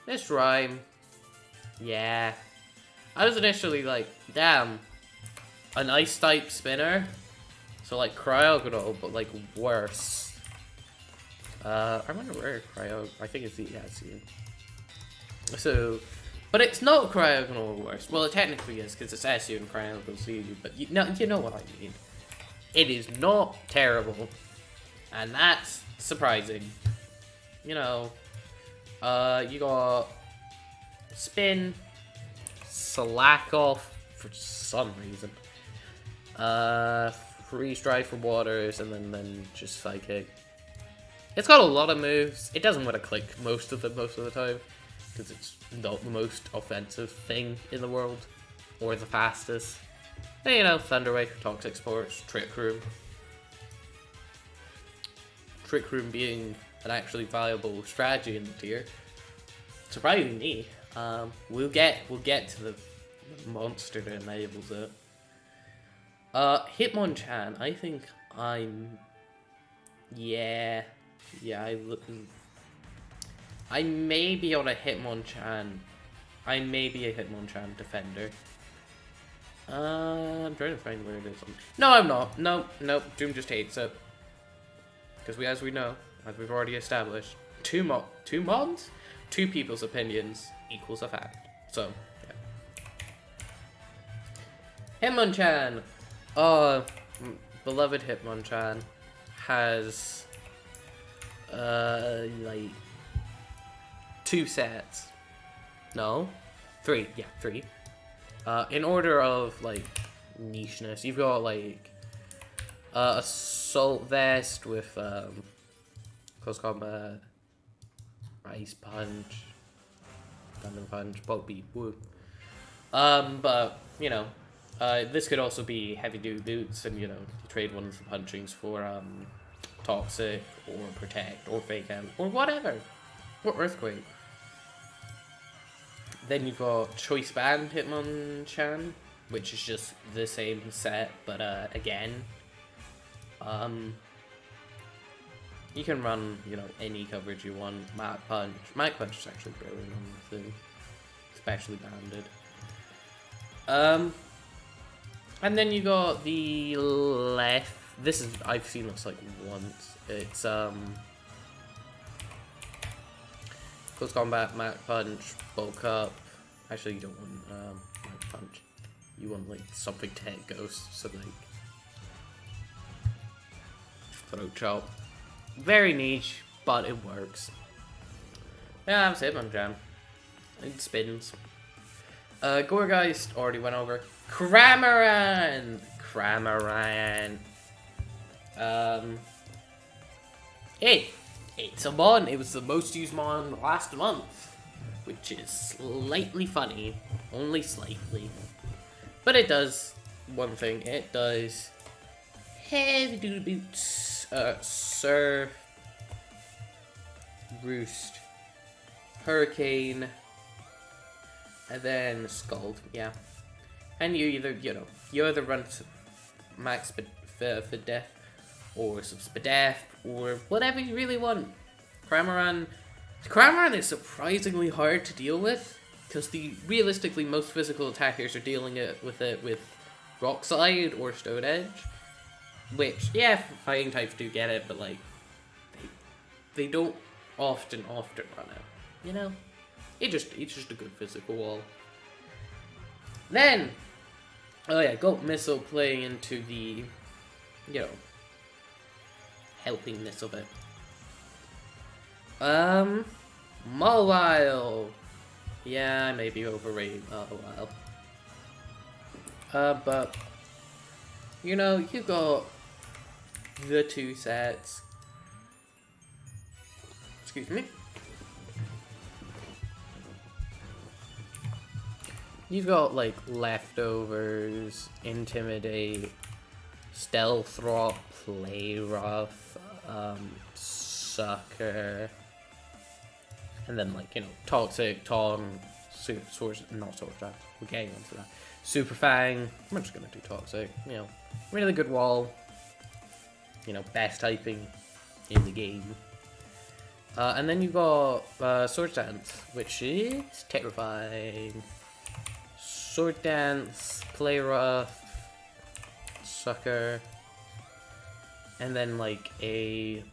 This rhyme. Yeah. I was initially like, damn, an ice type spinner. So like Cryogonal, but like worse. I wonder where I think it's the SU. So, but it's not Cryogonal worse. Well, it technically is because it's SU and Cryogonal's EU. But you know what I mean. It is not terrible, and that's surprising. You know, you got Spin, Slack Off for some reason. Freeze Drive for Waters, and then just Psychic. It's got a lot of moves. It doesn't want to click most of the time, because it's not the most offensive thing in the world, or the fastest. And, you know, Thunder Wave, Toxic Sports, Trick Room. Trick Room being an actually viable strategy in the tier. Surprising me. We'll get to the monster that enables it. Hitmonchan, I think I'm... Yeah, I may be on a Hitmonchan. I may be a Hitmonchan defender. I'm trying to find where it is. No, I'm not. Nope. Doom just hates it. Because as we know, as we've already established, two mons? Two people's opinions equals a fact. So, yeah. Hitmonchan! Beloved Hitmonchan has, like, 2 sets. No? 3. Yeah, 3. In order of, like, nicheness, you've got, like, Assault Vest with, Close Combat, Ice Punch, Thunder Punch, Bulk Beat, woo. But, you know, this could also be Heavy Duty Boots, and, you know, you trade one of the punchings for, Toxic, or Protect, or Fake Out, or whatever. Or Earthquake. Then you've got Choice Band Hitmonchan, which is just the same set, but again, you can run, you know, any coverage you want. Mach Punch is actually brilliant on the thing, especially banded. And then you got the left. This is, I've seen this like once. It's Close Combat, Mach Punch, Bulk Up. Actually, you don't want Mach Punch. You want like something Tech Ghost, so like Throat Chop. Very niche, but it works. Yeah, I'm Hitmonchan. It spins. Gourgeist already went over. Cramorant. It's a mon. It was the most used mon last month, which is slightly funny, only slightly. But it does one thing. It does Heavy Duty Boots, Surf, Roost, Hurricane, and then Scald. Yeah, and you either run max for death, or some Spadef, or whatever you really want. Cramorant is surprisingly hard to deal with, because realistically most physical attackers are dealing with it with Rock Slide or Stone Edge, which, yeah, fighting types do get it, but like they don't often run it. You know, it's just a good physical wall. Then, oh yeah, Goat Missile playing into the, you know, helpingness of it. Mawile. Yeah, I may be overrating Mawile. But, you know, you got the 2 sets. Excuse me. You've got, like, Leftovers, Intimidate, Stealth Rock, Play Rough, Sucker, and then, like, you know, Toxic, Taunt, not Sword Dance, we're getting onto that. Super Fang, I'm just gonna do Toxic, you know, really good wall, you know, best typing in the game. And then you've got Sword Dance, which is terrifying. Sword Dance, Play Rough, Sucker, and then like a,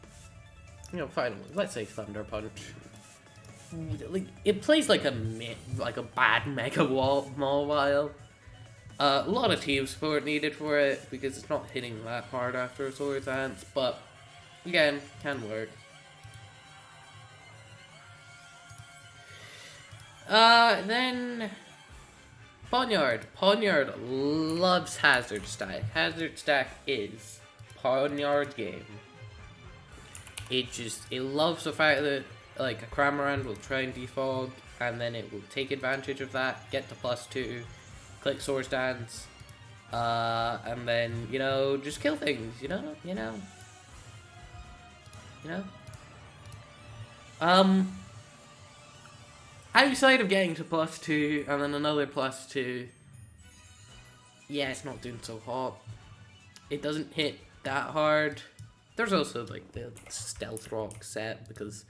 you know, final one. Let's say Thunder Punch. Like it plays like a bad Mega Mawile. A lot of team support needed for it because it's not hitting that hard after a Sword Dance, but again, can work. Then Poniard. Poniard loves Hazard Stack. Hazard Stack is Poniard game. It loves the fact that like a Cramorant will try and defog, and then it will take advantage of that, get to +2, click Sword Dance, and then, you know, just kill things, you know? Outside of getting to +2 and then another +2, yeah, it's not doing so hot. it doesn't hit that hard. There's also like the stealth rock set because,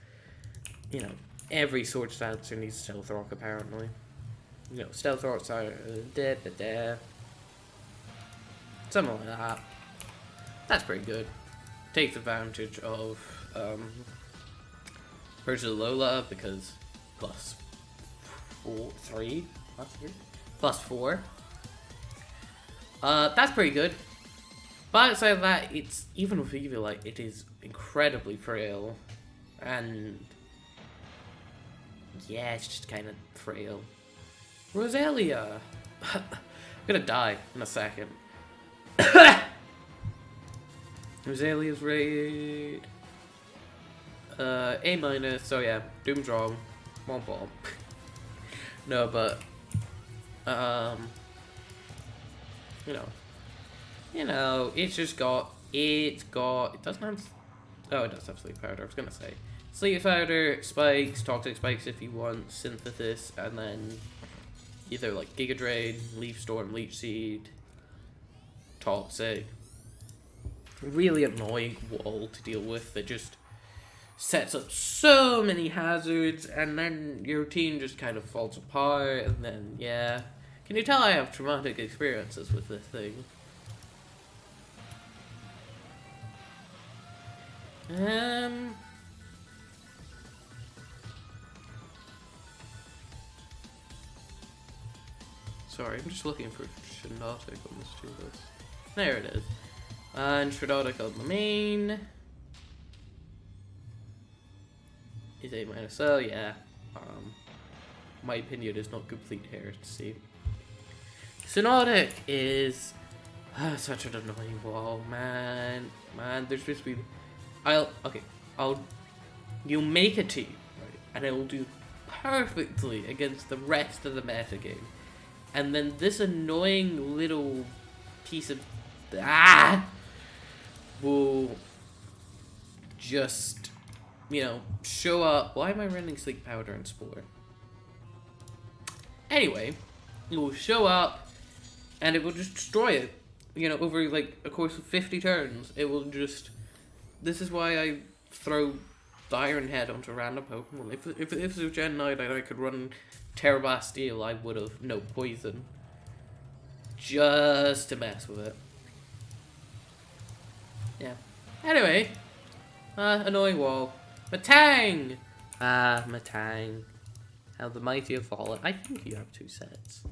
you know, every sword stancer needs stealth rock apparently. You know, stealth rocks are something like that. That's pretty good. Takes advantage of versus Lola because plus 4. That's pretty good. But outside of that, it's even with Evilite, it is incredibly frail, and yeah, it's just kind of frail. Rosalia, I'm gonna die in a second. Rosalia's raid. A-. So yeah, Doom's wrong. Womp womp. No, but you know, it doesn't have. Oh, it does have sleep powder. I was gonna say sleep powder, spikes, toxic spikes if you want, synthesis, and then either like Giga Drain, Leaf Storm, Leech Seed, toxic. Really annoying wall to deal with that just sets up so many hazards, and then your team just kind of falls apart, and then yeah. Can you tell I have traumatic experiences with this thing? Sorry, I'm just looking for Shinotic on this too list. There it is. And Shinotic on the main is A-. So yeah, my opinion is not complete here to see. Shinotic is such an annoying wall, man. There's supposed to be. You'll make a team, right, and it will do perfectly against the rest of the metagame, and then this annoying little piece of will just, you know, show up. Why am I running Sleep Powder and Spore? Anyway, it will show up, and it will just destroy it. You know, over like a course of 50 turns, it will just. This is why I throw the Iron Head onto random Pokemon. If it was Gen 9 and I could run Terrabastille, I would have. No, Poison. Just to mess with it. Yeah. Anyway. Annoying wall. Matang! Matang. How the mighty have fallen. I think you have 2 sets.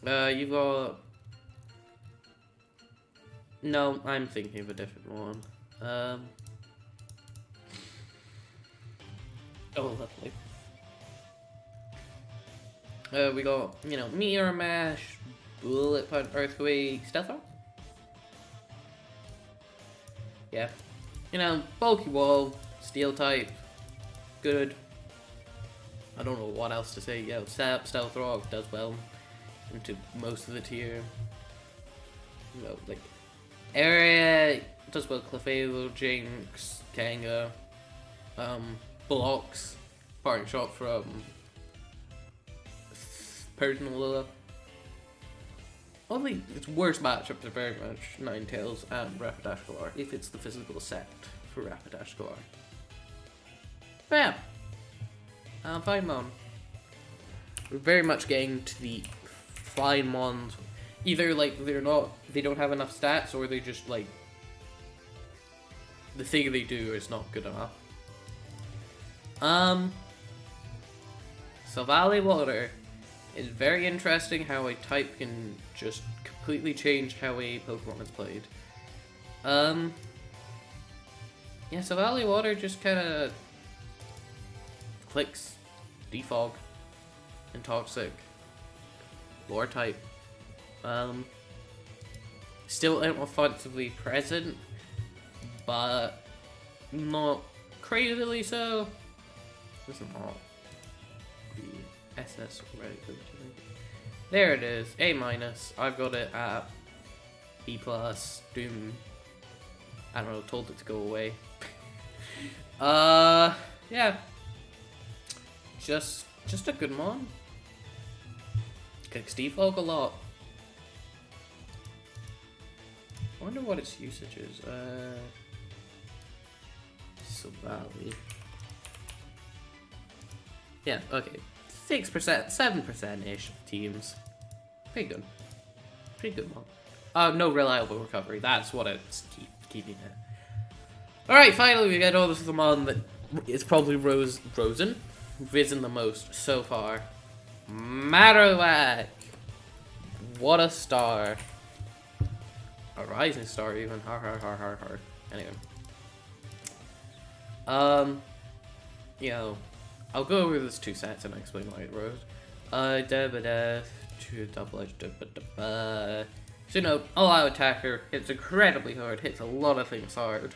You've got... No, I'm thinking of a different one. Oh, lovely. We got, you know, Meteor Mash, Bullet Punch, Earthquake, Stealth Rock? Yeah. You know, bulky wall, Steel type, good. I don't know what else to say. Yeah, Stealth Rock does well into most of the tier. You know, like, area does well, Clefable, Jinx, Kanga, blocks, parting shot from Personal Lilla. Only its worst matchups are very much Ninetales and Rapidash Galar, if it's the physical set for Rapidash Galar. Bam! Fine Mon. We're very much getting to the fine Mons. Either like they don't have enough stats, or they just like the thing they do is not good enough. So Valley Water is very interesting how a type can just completely change how a Pokemon is played. Yeah, so Valley Water just kinda clicks Defog and Toxic. Lore type. Still offensively present, but not crazily so. This is not the SS right. There it is, A-. I've got it at B+, Doom. I don't know, told it to go away. Yeah. Just a good mon. Kicks defog a lot. I wonder what its usage is. So Valley. Yeah, okay. 6%, 7%-ish teams. Pretty good. Pretty good one. No reliable recovery. That's what it's keeping it. Alright, finally we get over to the mon that is probably risen the most so far. Marowak! What a star. A rising star even. Har. Anyway. You know, I'll go over this 2 sets and explain why it rose. To double edge. So you know, all-out attacker, hits incredibly hard, hits a lot of things hard.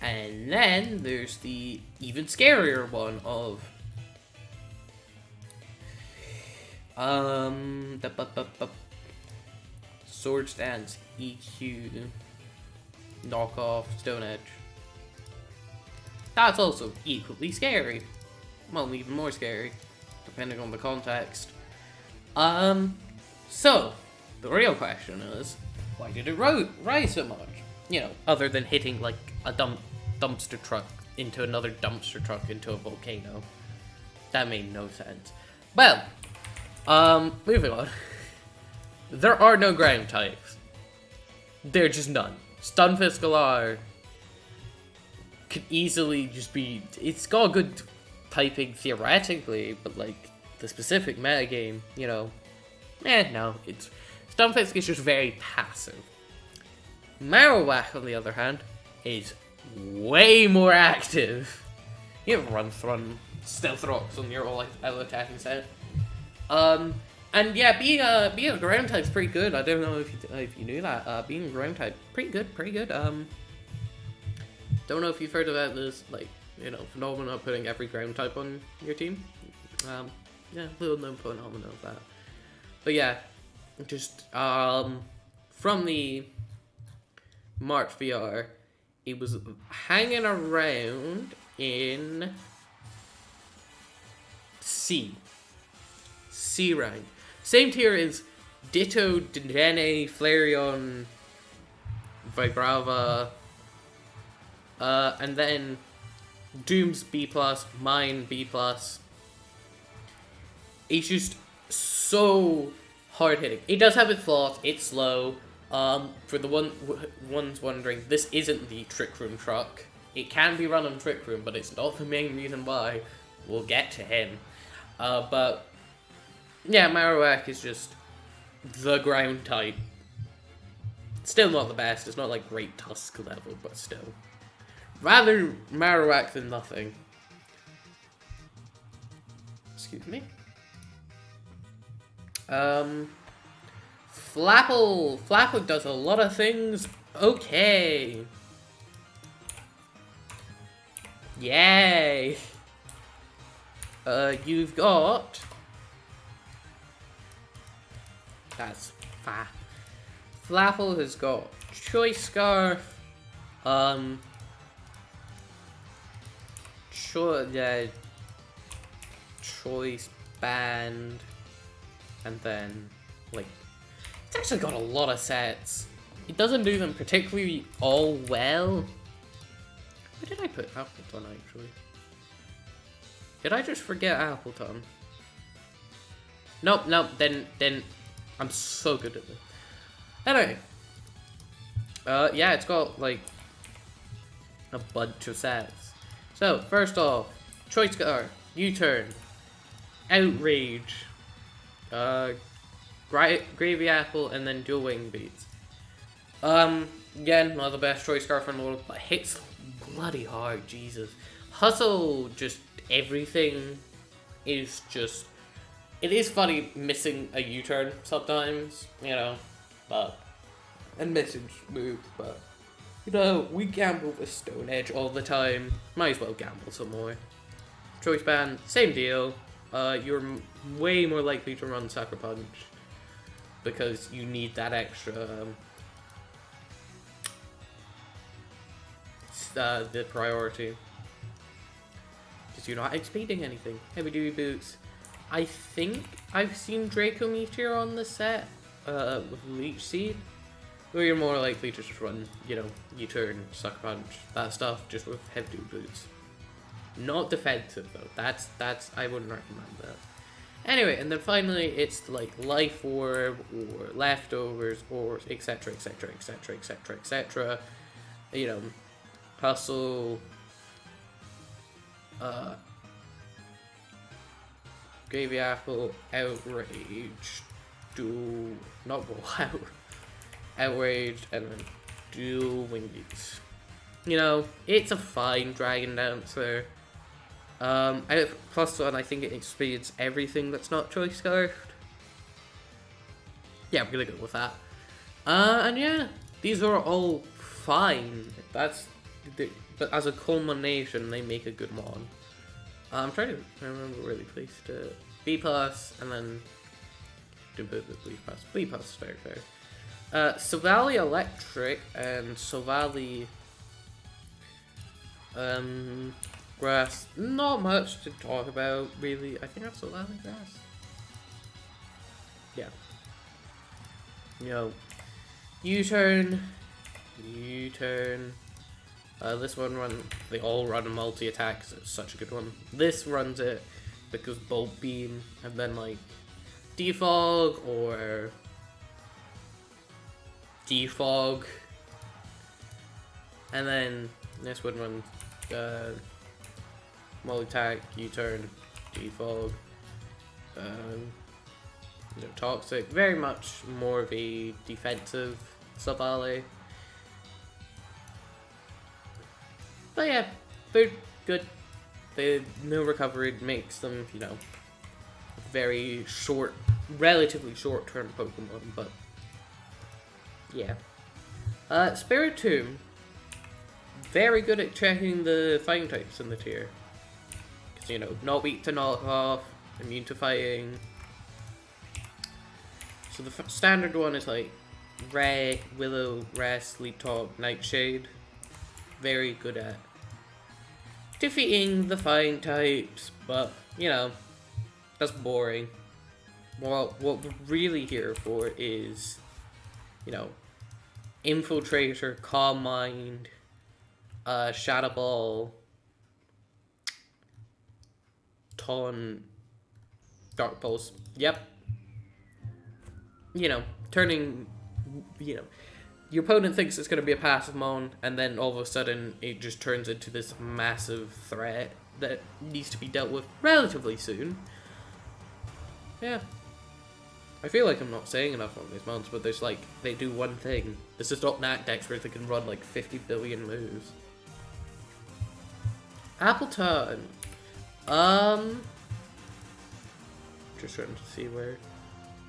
And then there's the even scarier one of Sword Stance, EQ, Knockoff, Stone Edge. That's also equally scary. Well, even more scary, depending on the context. So, the real question is, why did it rise so much? You know, other than hitting, like, a dumpster truck into another dumpster truck into a volcano. That made no sense. Well, moving on. There are no ground types. There are just none. Stunfisk Galar could easily just be... It's got good typing theoretically, but, like, the specific metagame, you know... no. Stunfisk is just very passive. Marowak, on the other hand, is way more active. You have Run, Stealth Rocks on your all attacking set. And yeah, being a ground type is pretty good. I don't know if you knew that. Being a ground type, pretty good. Don't know if you've heard about this, like, you know, phenomenon of putting every ground type on your team. Yeah, little known phenomenon of that. But yeah, just from the March VR, it was hanging around in C rank. Same tier as Ditto, Dene, Flareon, Vibrava, and then Doom's B+, mine B+. It's just so hard hitting. It does have its flaws. It's slow. For the ones wondering, this isn't the Trick Room truck. It can be run on Trick Room, but it's not the main reason why. We'll get to him. But yeah, Marowak is just the ground type. Still not the best. It's not like Great Tusk level, but still. Rather Marowak than nothing. Excuse me. Flapple. Flapple does a lot of things. Okay. Yay. You've got... That's fat. Flapple has got Choice Scarf, Choice Band, and then, like, it's actually got a lot of sets. It doesn't do them particularly all well. Where did I put Appleton, actually? Did I just forget Appleton? Nope, then I'm so good at this. Anyway. Yeah, it's got, like, a bunch of sets. So, first off, Choice Scarf, U-Turn, Outrage, Gravy Apple, and then Dual Wing Beats. Again, not the best Choice Scarf in the world, but hits bloody hard, Jesus. Hustle, just everything is just... It is funny missing a U-turn sometimes, you know, but... And missing moves, but... You know, we gamble with Stone Edge all the time. Might as well gamble some more. Choice Band, same deal. You're way more likely to run Sucker Punch. Because you need that extra... the priority. Because you're not outspeeding anything. Heavy Duty Boots. I think I've seen Draco Meteor on the set with Leech Seed, where you're more likely to just run, you know, U-turn, Sucker Punch, that stuff, just with heavy boots. Not defensive though. That's I wouldn't recommend that. Anyway, and then finally it's like Life Orb or Leftovers or etc etc etc etc etc. You know, Hustle, Gravy Apple, Outrage, not Roll Out, Outraged, and then Dual Wingies. You know, it's a fine Dragon Dancer. Plus one, I think it speeds everything that's not Choice Scarfed. Yeah, I'm gonna go with that. And yeah, these are all fine. But as a culmination, they make a good mon. I'm trying to remember where they placed it. B+, and then B+. B+ is very fair. Savali Electric and Savali Grass. Not much to talk about, really. I think that's Savali Grass. Yeah. You know, U-turn. This one they all run a multi-attack, because it's such a good one. This runs it because Bolt Beam, and then like Defog or Defog, and then this one runs multi-attack, U-turn, Defog, Toxic. Very much more of a defensive sub-ally. But yeah, they're good. No recovery makes them, you know, very short, relatively short-term Pokemon, but yeah. Spiritomb, very good at checking the fighting types in the tier. Because, you know, not weak to knockoff, immune to fighting. So the standard one is like Ray, Willow, Rest, Sleep Talk, Nightshade. Very good at defeating the fighting types, but, you know, that's boring. Well, what we're really here for is, you know, Infiltrator, Calm Mind, Shadow Ball, Taunt, Dark Pulse. Yep. You know, turning, you know, your opponent thinks it's going to be a passive mon, and then all of a sudden it just turns into this massive threat that needs to be dealt with relatively soon. Yeah. I feel like I'm not saying enough on these mons, but there's like, they do one thing. This is not Nacdex where they can run like 50 billion moves. Appleton. Just trying to see where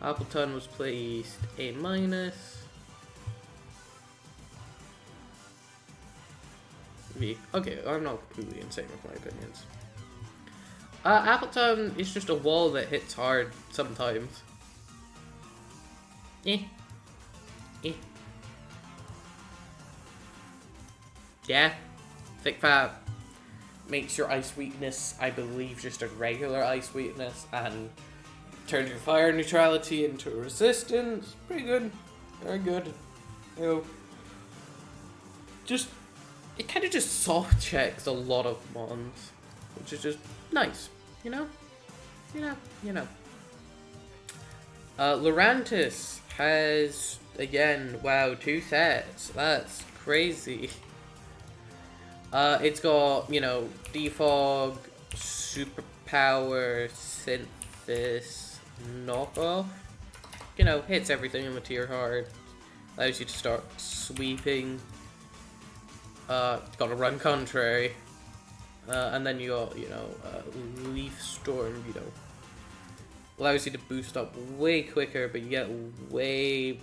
Appleton was placed. A-. Okay, I'm not completely insane with my opinions. Appleton is just a wall that hits hard sometimes. Yeah, Thick Fat makes your ice weakness, I believe, just a regular ice weakness, and turns your fire neutrality into resistance. Pretty good. Very good. You know, it kind of just soft checks a lot of mons, which is just nice, you know? Lurantis has, again, wow, 2 sets. That's crazy. It's got, you know, Defog, Superpower, Synthesis, Knockoff. You know, hits everything in the tier hard. Allows you to start sweeping. Got a Run Contrary. And then you got, you know, Leaf Storm, you know. Allows you to boost up way quicker, but you get way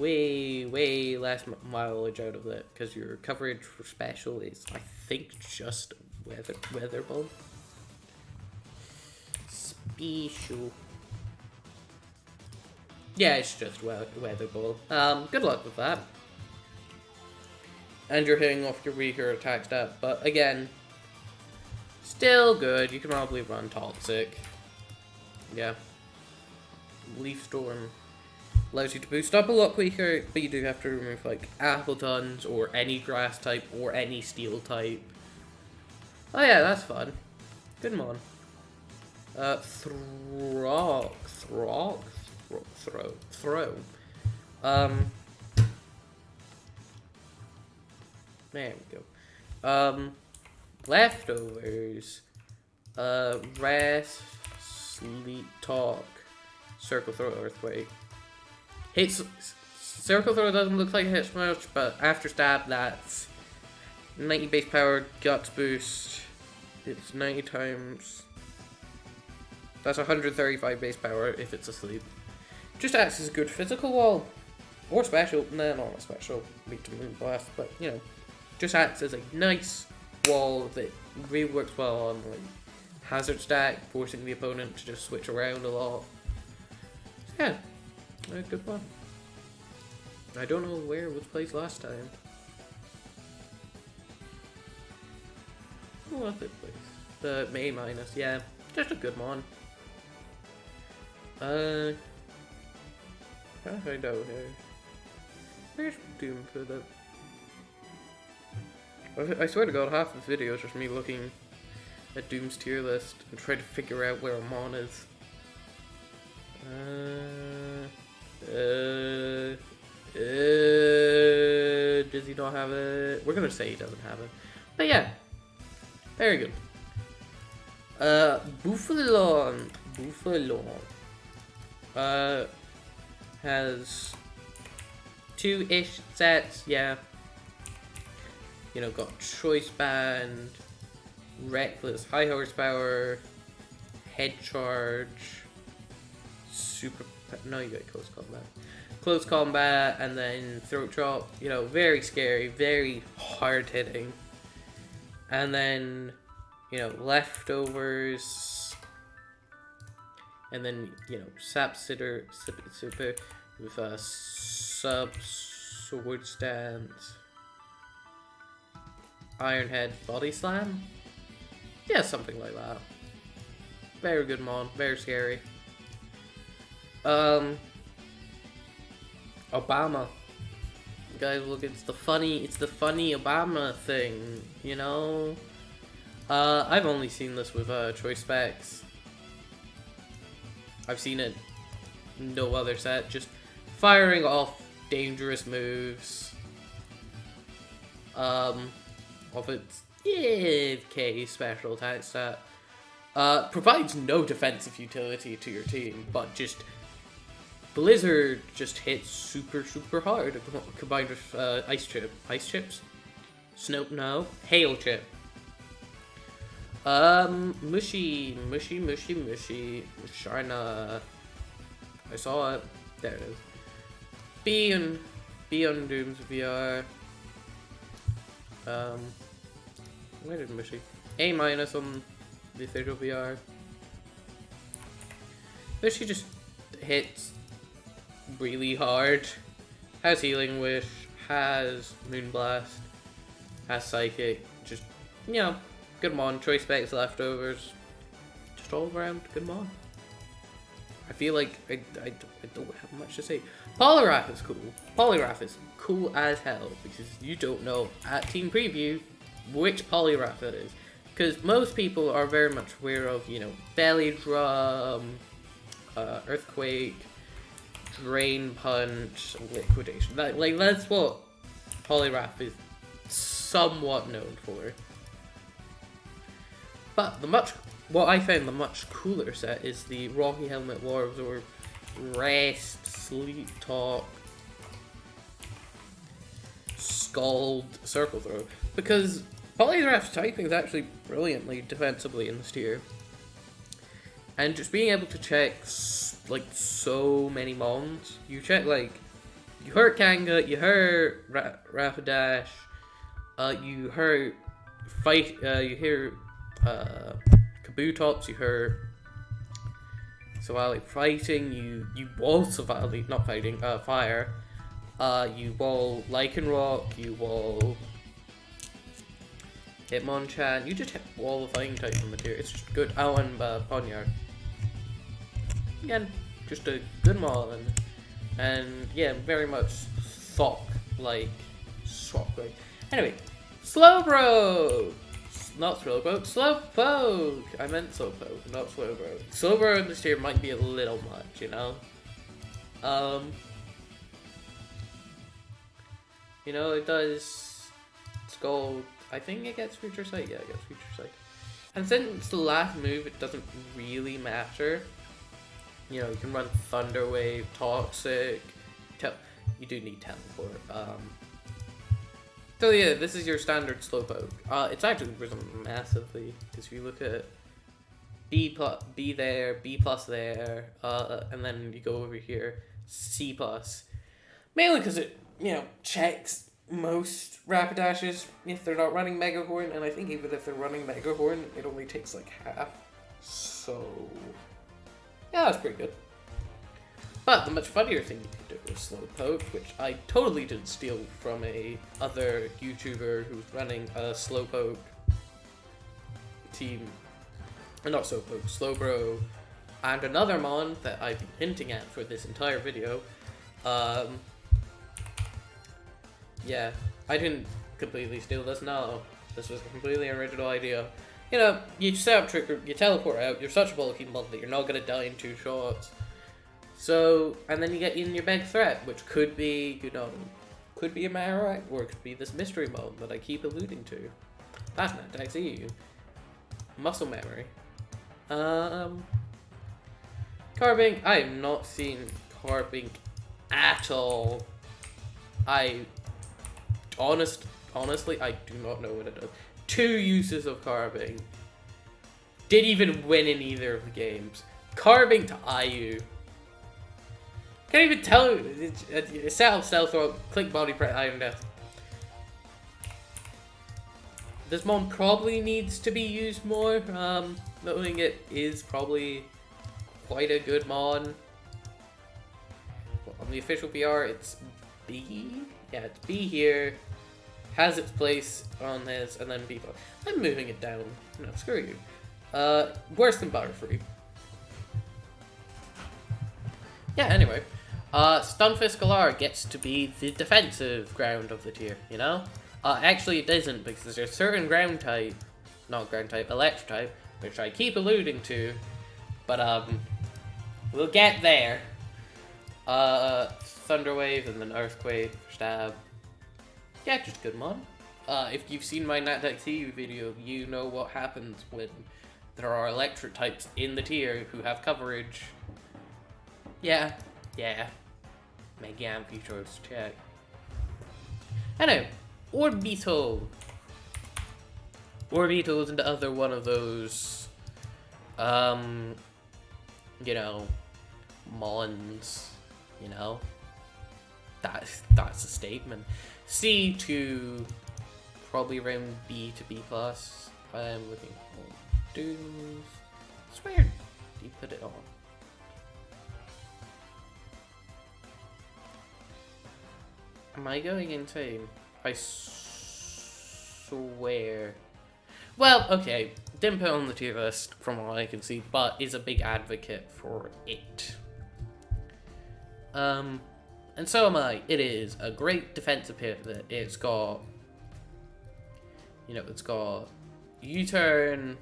less mileage out of it, because your coverage for special is, I think, just Weather Ball. Special. Yeah, it's just Weather Ball. Good luck with that. And you're hitting off your weaker attack stat, but again, still good. You can probably run Toxic. Yeah. Leaf Storm allows you to boost up a lot quicker, but you do have to remove like Apple Tons or any grass type or any steel type. Oh yeah, that's fun. Good mon. Throw. There we go. Leftovers. Rest, sleep, talk, circle throw, earthquake. Hits. Circle throw doesn't look like it hits much, but after stab, that's 90 base power, guts boost. It's 90 times. That's 135 base power if it's asleep. Just acts as a good physical wall. Or special. No, not a special. Lead to moon blast, but you know. Just acts as a nice wall that really works well on like hazard stack, forcing the opponent to just switch around a lot. So yeah, a good one. I don't know where it was placed last time. What was it placed? The A minus, yeah. Just a good one. Trying to find out here. Where's Doom put up? I swear to God, half this video is just me looking at Doom's tier list and trying to figure out where Un-mons is. Does he not have it? We're gonna say he doesn't have it. But yeah, very good. Buffalon has 2-ish sets, yeah. You know, got Choice Band, Reckless, High Horsepower, Head Charge, Super... No, you got Close Combat. Close Combat, and then Throat Chop. You know, very scary, very hard-hitting. And then, you know, Leftovers. And then, you know, Sap Sitter with a Sub Sword Stance. Ironhead Body Slam? Yeah, something like that. Very good mon, very scary. Obama. Guys, look, it's the funny Obama thing, you know? I've only seen this with choice specs. I've seen it no other set, just firing off dangerous moves. Of its K special attack stat. Provides no defensive utility to your team, but just Blizzard just hits super hard combined with Ice Chips? Snow? No. Hail Chip. Mushy. China. I saw it. There it is. Be on Doom's VR. Where did Mushy? A minus on the official VR. Mushy just hits really hard. Has Healing Wish, has Moonblast, has Psychic. Just, you know, good mon. Choice specs, Leftovers. Just all around good mon. I feel like I don't have much to say. Polygraph is cool. Polygraph is cool as hell because you don't know at Team Preview which Polygraph it is. Because most people are very much aware of, you know, Belly Drum, Earthquake, Drain Punch, Liquidation. That's what Polygraph is somewhat known for. But what I found the much cooler set is the Rocky Helmet War Absorb, Rest, Sleep Talk, Scald, Circle Throw. Because Polygraph's typing is actually brilliantly defensively in this tier. And just being able to check like so many mons. You check like, you hurt Kanga, you hurt Rapidash, you hurt you hear Kabutops, you hear Savali fighting, you wall Savali, not fighting, fire, you wall Lycanroc, you wall Hitmonchan, you just hit wall the fighting type on the tier. It's just good. Oh, and Ponyard. Again, just a good mon. And yeah, very much like Slowpoke. Anyway, Slowbro! Not Slowpoke, Slowpoke! I meant Slowpoke, not Slowbro. Slowbro in this tier might be a little much, you know? You know, it does Skull. I think it gets Future Sight. Yeah, it gets Future Sight. And since the last move, it doesn't really matter. You know, you can run Thunder Wave, Toxic. You do need Teleport. So yeah, this is your standard Slowpoke. It's actually risen massively because if you look at B there, B plus there, and then you go over here, C plus. Mainly because it, you know, checks most Rapidashes if they're not running Mega Horn, and I think even if they're running Mega Horn, it only takes like half. So yeah, that's pretty good. But the much funnier thing you could do with Slowpoke, which I totally did steal from a other YouTuber who's running a Slowpoke team, not Slowpoke, Slowbro, and another mon that I've been hinting at for this entire video. Yeah, I didn't completely steal this, no. This was a completely original idea. You know, you set up Trigger, you teleport out, you're such a bulky mon that you're not gonna die in 2 shots. So, and then you get in your big threat, which could be, you know, could be a Marowak, or it could be this mystery mode that I keep alluding to. That's not Taxi. Muscle memory. Carbink, I have not seen Carbink at all. Honestly, I do not know what it does. 2 uses of Carbink. Didn't even win in either of the games. Carbink to IU. Can't even tell. Set up Stealth Throw, click Body Press, Iron Death. This mon probably needs to be used more. Knowing it is probably quite a good mon. On the official PR, it's B. Yeah, it's B here. Has its place on this, and then B+. I'm moving it down. No, screw you. Worse than Butterfree. Yeah, anyway. Stunfisk Galar gets to be the defensive ground of the tier, you know? Actually it isn't, because there's a certain ground type, not ground type, electric type, which I keep alluding to, but we'll get there. Thunder Wave and then Earthquake, Stab. Yeah, just good mon. If you've seen my NatDexEU video, you know what happens when there are electric types in the tier who have coverage. Yeah. Mega features, check. Anyway, Orbeetle. Orbeetle's another one of those, you know, mons, you know. That's a statement. C to probably around B to B+. I'm looking for Dooms. It's weird. Do you put it on? Am I going insane? I swear. Well, okay. Didn't put it on the tier list from what I can see, but is a big advocate for it. And so am I. It is a great defensive pivot. It's got, you know, it's got U-turn,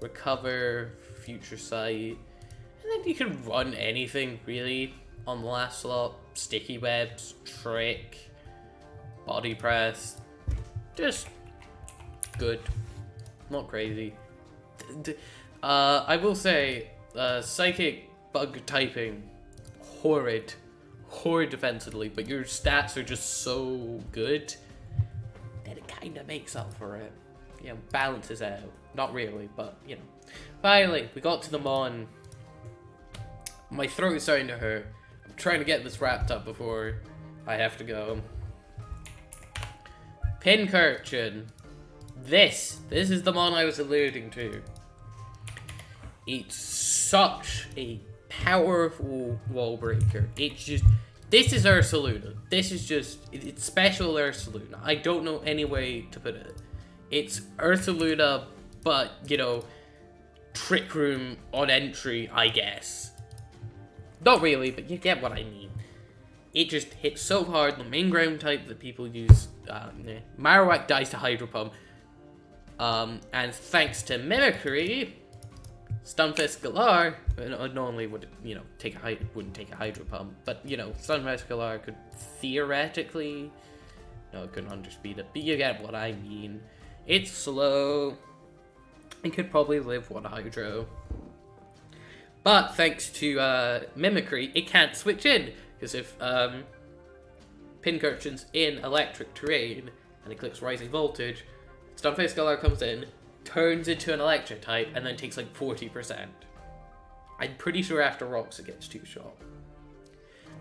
recover, future sight, and then you can run anything really on the last slot. Sticky webs, trick, body press, just good, not crazy. I will say, psychic bug typing, horrid defensively, but your stats are just so good that it kind of makes up for it. You know, balances out. Not really, but you know. Finally, we got to the mon. My throat is starting to hurt. I'm trying to get this wrapped up before I have to go. Pincurchin. This is the mon I was alluding to. It's such a powerful wall breaker. It's just, this is Ursaluna. This is just, it's special Ursaluna. I don't know any way to put it. It's Ursaluna, but, you know, Trick Room on entry, I guess. Not really, but you get what I mean. It just hits so hard, the main ground type that people use. Marowak dies to Hydro Pump. And thanks to Mimicry, Stunfisk Galar normally would, wouldn't take a Hydro Pump, but Stunfisk Galar could theoretically, no, it couldn't underspeed it, but you get what I mean. It's slow. It could probably live one Hydro, but thanks to Mimicry, it can't switch in because if Pincurchin's in electric terrain and it clicks Rising Voltage, Stunfisk Galar comes in, turns into an electric type, and then takes like 40%. I'm pretty sure after rocks it gets 2-shot.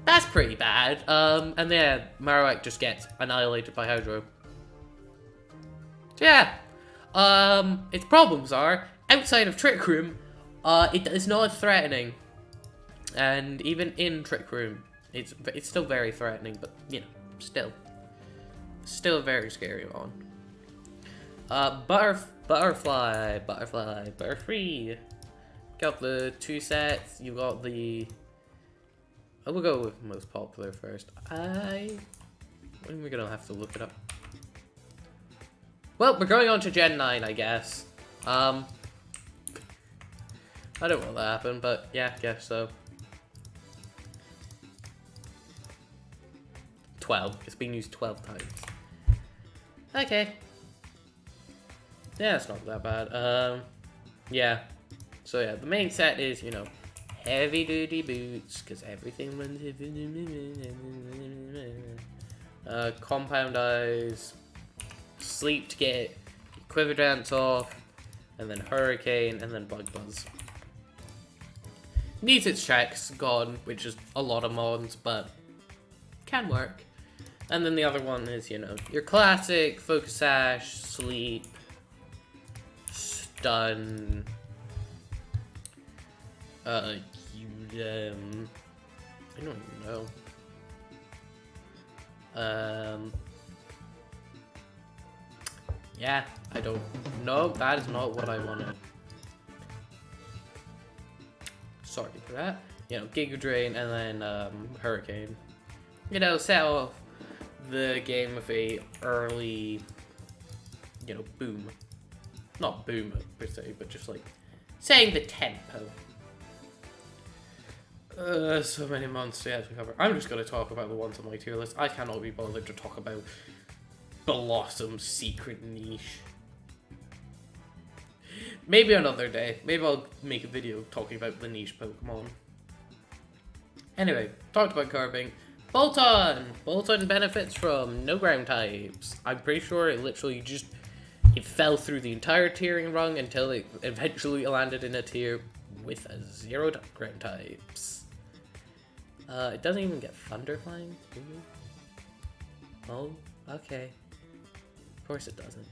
That's pretty bad. And then Marowak just gets annihilated by Hydro. So yeah. Its problems are, outside of Trick Room, it is not threatening. And even in Trick Room, it's still very threatening, but still a very scary one. Butterfly, Butterfree. Got the 2 sets. You got the. I will go with most popular first. When are we gonna have to look it up? Well, we're going on to Gen 9, I guess. I don't want that to happen, but yeah, guess so. 12. It's been used 12 times. Okay. Yeah, it's not that bad. Yeah. So yeah, the main set is, heavy duty boots, because everything runs Compound Eyes, Sleep to get Quiver Dance off, and then Hurricane, and then Bug Buzz. Needs its checks gone, which is a lot of mods, but can work. And then the other one is, your classic Focus Sash, Sleep, Stun, I don't even know. Yeah, I don't know. That is not what I wanted. Sorry for that. Giga Drain and then Hurricane. Set off the game with a early, boom. Not boom per se, but just like saying the tempo. So many months to cover. I'm just going to talk about the ones on my tier list. I cannot be bothered to talk about Blossom's secret niche. Maybe another day. Maybe I'll make a video talking about the niche Pokemon. Anyway, talked about carving. Bolton! Bolton benefits from no ground types. I'm pretty sure it literally just... It fell through the entire tiering rung until it eventually landed in a tier with 0 ground types. It doesn't even get Thunderflying. Oh, okay. Of course it doesn't.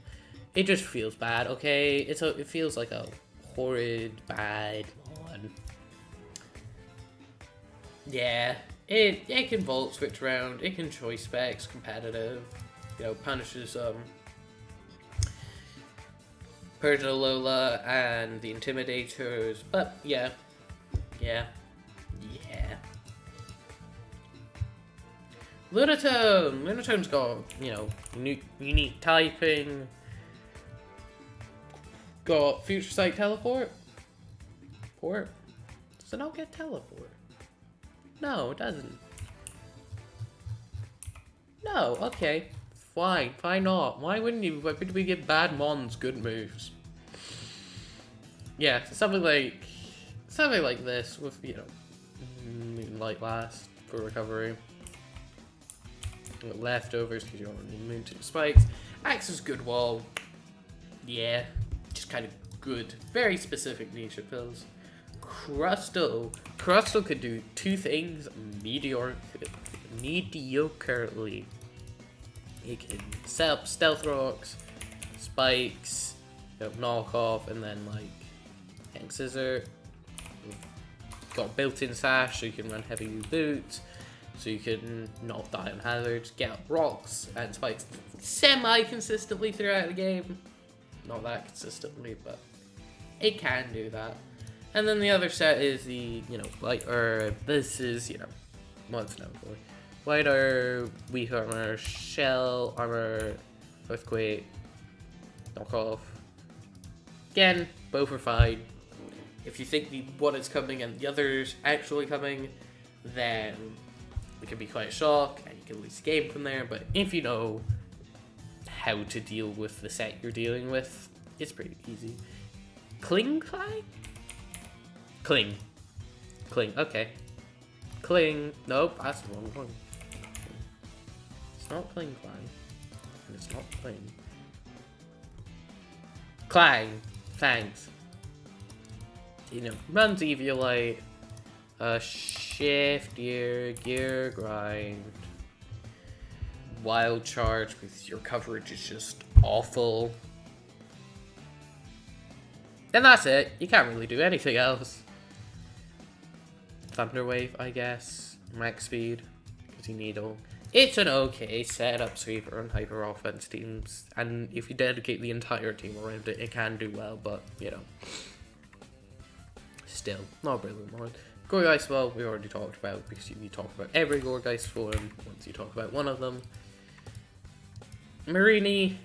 It just feels bad, okay? It feels like a horrid, bad one. Yeah, it can Volt Switch around, it can Choice Specs, competitive, punishes Persilola and the Intimidators, but yeah. Lunatone! Lunatone's got, unique typing. Got Future Sight Teleport. Does it not get Teleport? No, it doesn't. No, okay. Why not? Why wouldn't you? Why would we give bad mons good moves? Yeah, something like this with, Moonlight Blast for recovery. Leftovers because you're only immune to spikes. Axe's good wall. Yeah, just kind of good. Very specific niche it fills. Crustle could do 2 things mediocrely. It can set up Stealth Rocks, Spikes, knock off, and then Hang Scissor. Got built-in Sash, so you can run heavy boots. So you can not die on hazards, get up rocks and spikes semi-consistently throughout the game. Not that consistently, but it can do that. And then the other set is the, light, or this is, what's now for? Lighter, weak armor, shell, armor, earthquake, knockoff. Again, both are fine. If you think one is coming and the other's actually coming, then it can be quite a shock and you can lose the game from there. But if you know how to deal with the set you're dealing with, it's pretty easy. Cling? Cling, okay. Cling, nope, that's the wrong one. It's not Cling Clang, and it's not Cling. Clang, thanks. Runs Eviolite, shift, gear, grind, wild charge, because your coverage is just awful. And that's it, you can't really do anything else. Thunderwave, I guess, max speed, because you needle. It's an okay setup sweeper on hyper offense teams, and if you dedicate the entire team around it, it can do well, but, still, not a brilliant one. Gorgeist, well, we already talked about, because you talk about every Gorgeist form once you talk about one of them. Marini,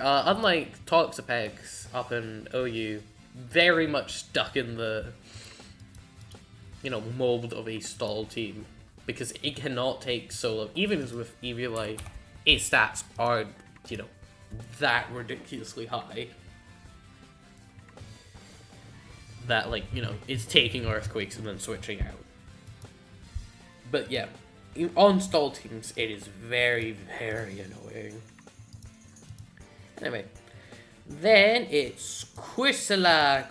unlike Toxapex up in OU, very much stuck in the, mold of a stall team, because it cannot take solo. Even as with Eviolite, its stats are, that ridiculously high. That, it's taking earthquakes and then switching out. But yeah, on stall teams, it is very, very annoying. Anyway, then it's Quisala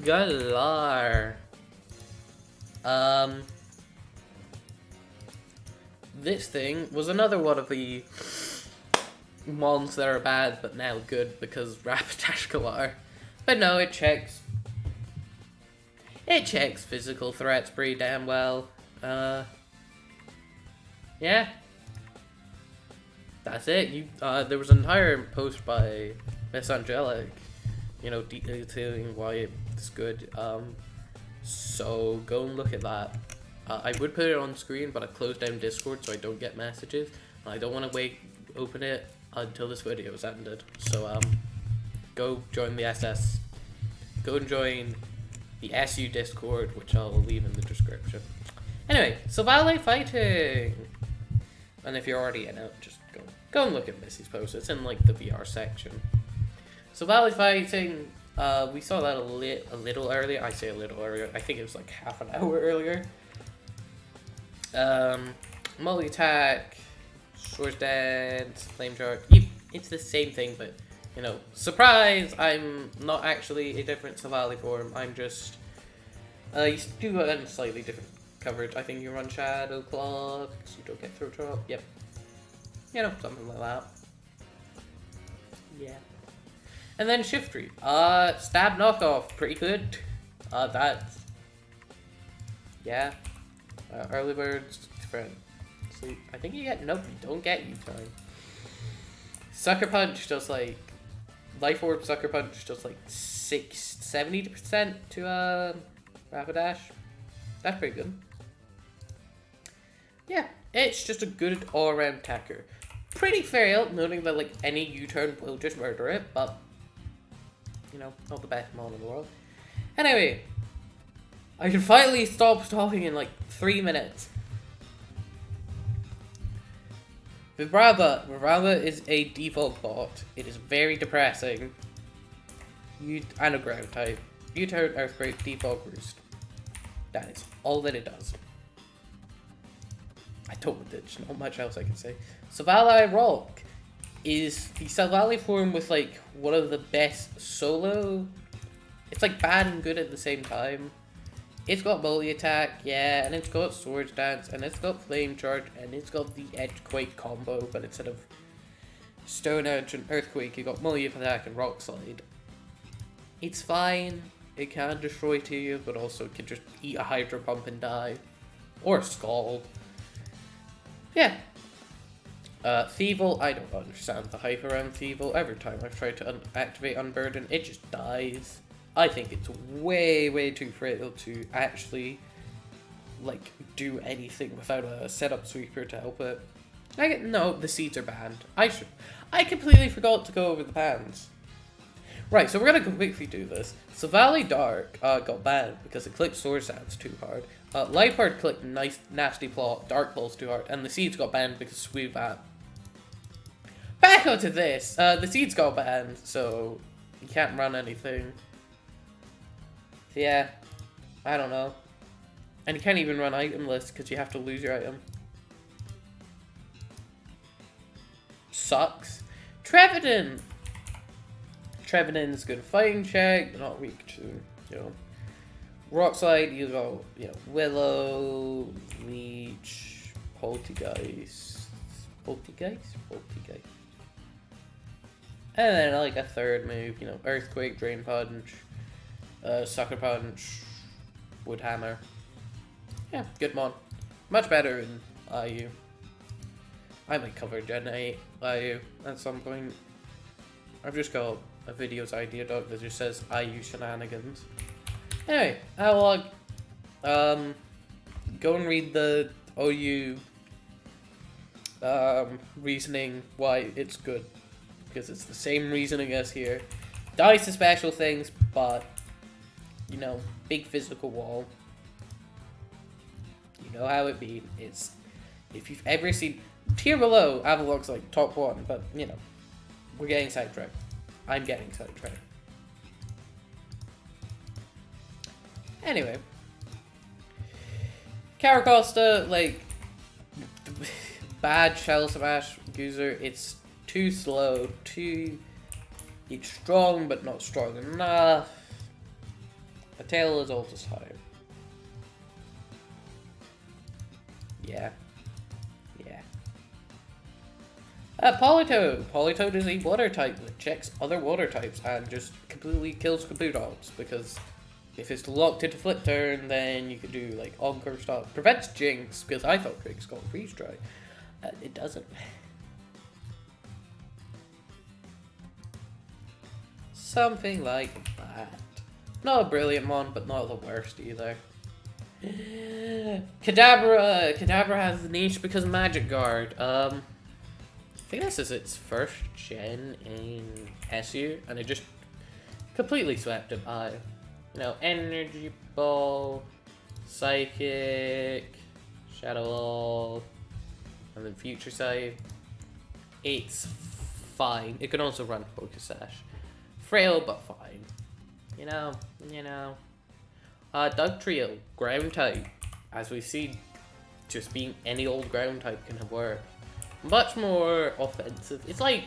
Galar. This thing was another one of the mons that are bad but now good because Rapidash Galar. But no, it checks physical threats pretty damn well. Yeah. That's it. There was an entire post by Miss Angelic, detailing why it's good. So go and look at that. I would put it on screen, but I closed down Discord so I don't get messages. I don't want to open it until this video is ended. So go join the SS. Go and join the SU Discord, which I'll leave in the description. Anyway, so Valet fighting. And if you're already in it, just go and look at Missy's post. It's in the VR section. So Valet fighting. We saw that a little earlier. I say a little earlier. I think it was half an hour earlier. Multi-attack, Swords Dance, Flame Charge. It's the same thing, but, surprise! I'm not actually a different Savali form. I'm just, you do a slightly different coverage. I think you run Shadow Claw, because you don't get Throat Drop. Yep. Something like that. Yeah. And then Shiftry. Stab Knockoff, pretty good. Yeah. Early Birds, different. Sleep. I think you get, nope, you don't get U-turn. Sucker Punch does Life Orb Sucker Punch does 70% to Rapidash. That's pretty good. Yeah, it's just a good all-around attacker. Pretty fair, noting that any U-turn will just murder it, but not the best mon in the world. Anyway, I can finally stop talking in 3 minutes. Vibrava is a default bot. It is very depressing. And a ground type. U-turn, Earthquake, default Roost. That is all that it does. There's not much else I can say. Savali Rock is the Savali form with one of the best solo. It's bad and good at the same time. It's got multi-attack, yeah, and it's got Swords Dance, and it's got Flame Charge, and it's got the Edgequake combo, but instead of Stone Edge and Earthquake, you got multi-attack and Rock Slide. It's fine. It can destroy to you, but also it can just eat a Hydro Pump and die. Or Scald. Yeah. Thievel, I don't understand the hype around Thievel. Every time I've tried to activate Unburden, it just dies. I think it's way too frail to actually, like, do anything without a setup sweeper to help it. No, the seeds are banned. I completely forgot to go over the bans. Right, so we're gonna quickly do this. So Valley Dark got banned because it clicked Sword Sands too hard. Leopard clicked Nasty Plot, Dark Balls too hard, and the seeds got banned because Sweet Vat. Back onto this. The seeds got banned, so you can't run anything. So yeah, I don't know. And you can't even run item lists because you have to lose your item. Sucks. Trevenant. Trevenant's good fighting check, not weak to, you know. Rock Slide, you go, you know, Willow, Leech, Poltergeist. Poltergeist? Poltergeist. And then like a third move, you know, Earthquake, Drain Punch, Sucker Punch, Wood Hammer. Yeah, good mon. Much better in IU. I might cover Gen 8 IU at some point. I've just got a videos idea doc that just says IU shenanigans. Anyway, Analog. Go and read the OU reasoning why it's good. Because it's the same reasoning as here. Dice is special things, but, you know, big physical wall. You know how it be. It's, if you've ever seen, tier below, Avalog's like top 1, but, you know, we're getting sidetracked. I'm getting sidetracked. Anyway. Caracosta, like, bad Shell Smash user, it's too slow, it's strong but not strong enough. A tail is always higher. Yeah. Politoed. Politoed is a water type that checks other water types and just completely kills Kabutops, because if it's locked into Flip Turn, then you could do like Encore stuff. Prevents Jinx, because I thought Jinx got Freeze Dry. It doesn't. Something like that. Not a brilliant one, but not the worst either. Kadabra. Kadabra has the niche because of Magic Guard. I think this is its first gen in SU, and it just completely swept it by. You know, Energy Ball, Psychic, Shadow Ball, and then Future Sight. It's fine. It can also run Focus Sash. Frail, but fine. You know. Dugtrio, ground type. As we see, just being any old ground type can work. Much more offensive. It's like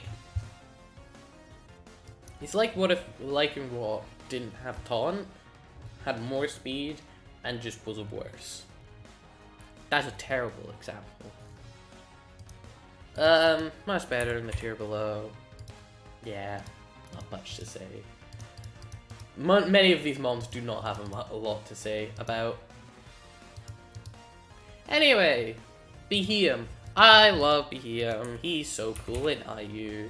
what if Lycan Rock didn't have taunt, had more speed, and just was worse. That's a terrible example. Much better in the tier below. Yeah, not much to say. Many of these mons do not have a lot to say about. Anyway, Beheum. I love Beheum. He's so cool in IU.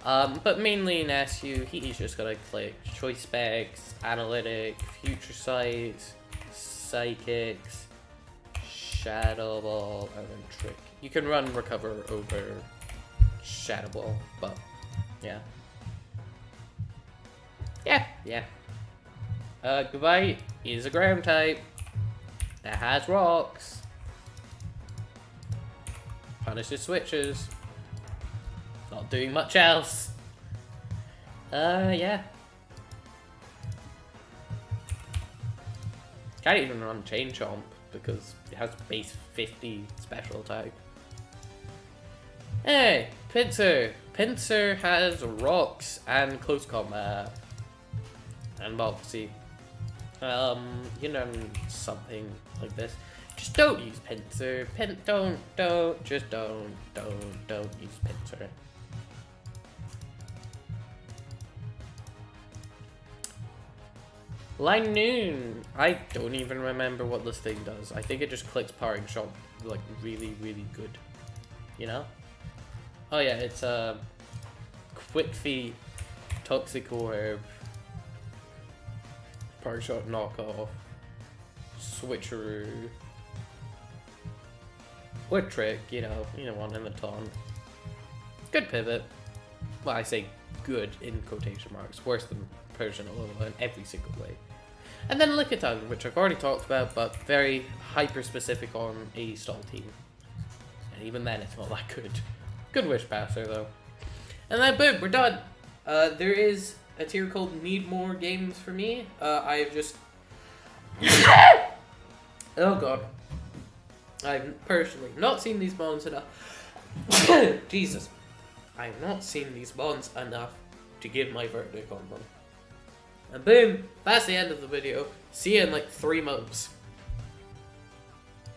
But mainly in SU, he's just gonna click Choice Specs, Analytic, Future Sight, Psychics, Shadow Ball, and then Trick. You can run Recover over Shadow Ball, but yeah. Yeah. Goodbye is a ground type that has rocks. Punishes switches. Not doing much else. Yeah. Can't even run Chain Chomp because it has base 50 special attack. Hey, Pinsir. Pinsir has rocks and close combat. And obviously, you know, something like this. Just don't use Pinsir. Don't use Pinsir. Line Noon. I don't even remember what this thing does. I think it just clicks Powering Shot like really good. You know? Oh yeah, it's Quick Feet, Toxic Orb, Park Shot knockoff, switcheroo, quick trick, you know, one in the ton. Good pivot. Well, I say good in quotation marks. Worse than Persian Alola in every single way. And then Lickitung, which I've already talked about, but very hyper-specific on a stall team. And even then, it's not that good. Good Wish Passer, though. And then, boom, we're done. There is a tier called Need More Games for me. I have just... oh, God. I've personally not seen these bonds enough. Jesus. I have not seen these bonds enough to give my verdict on them. And boom, that's the end of the video. See you in like 3 months.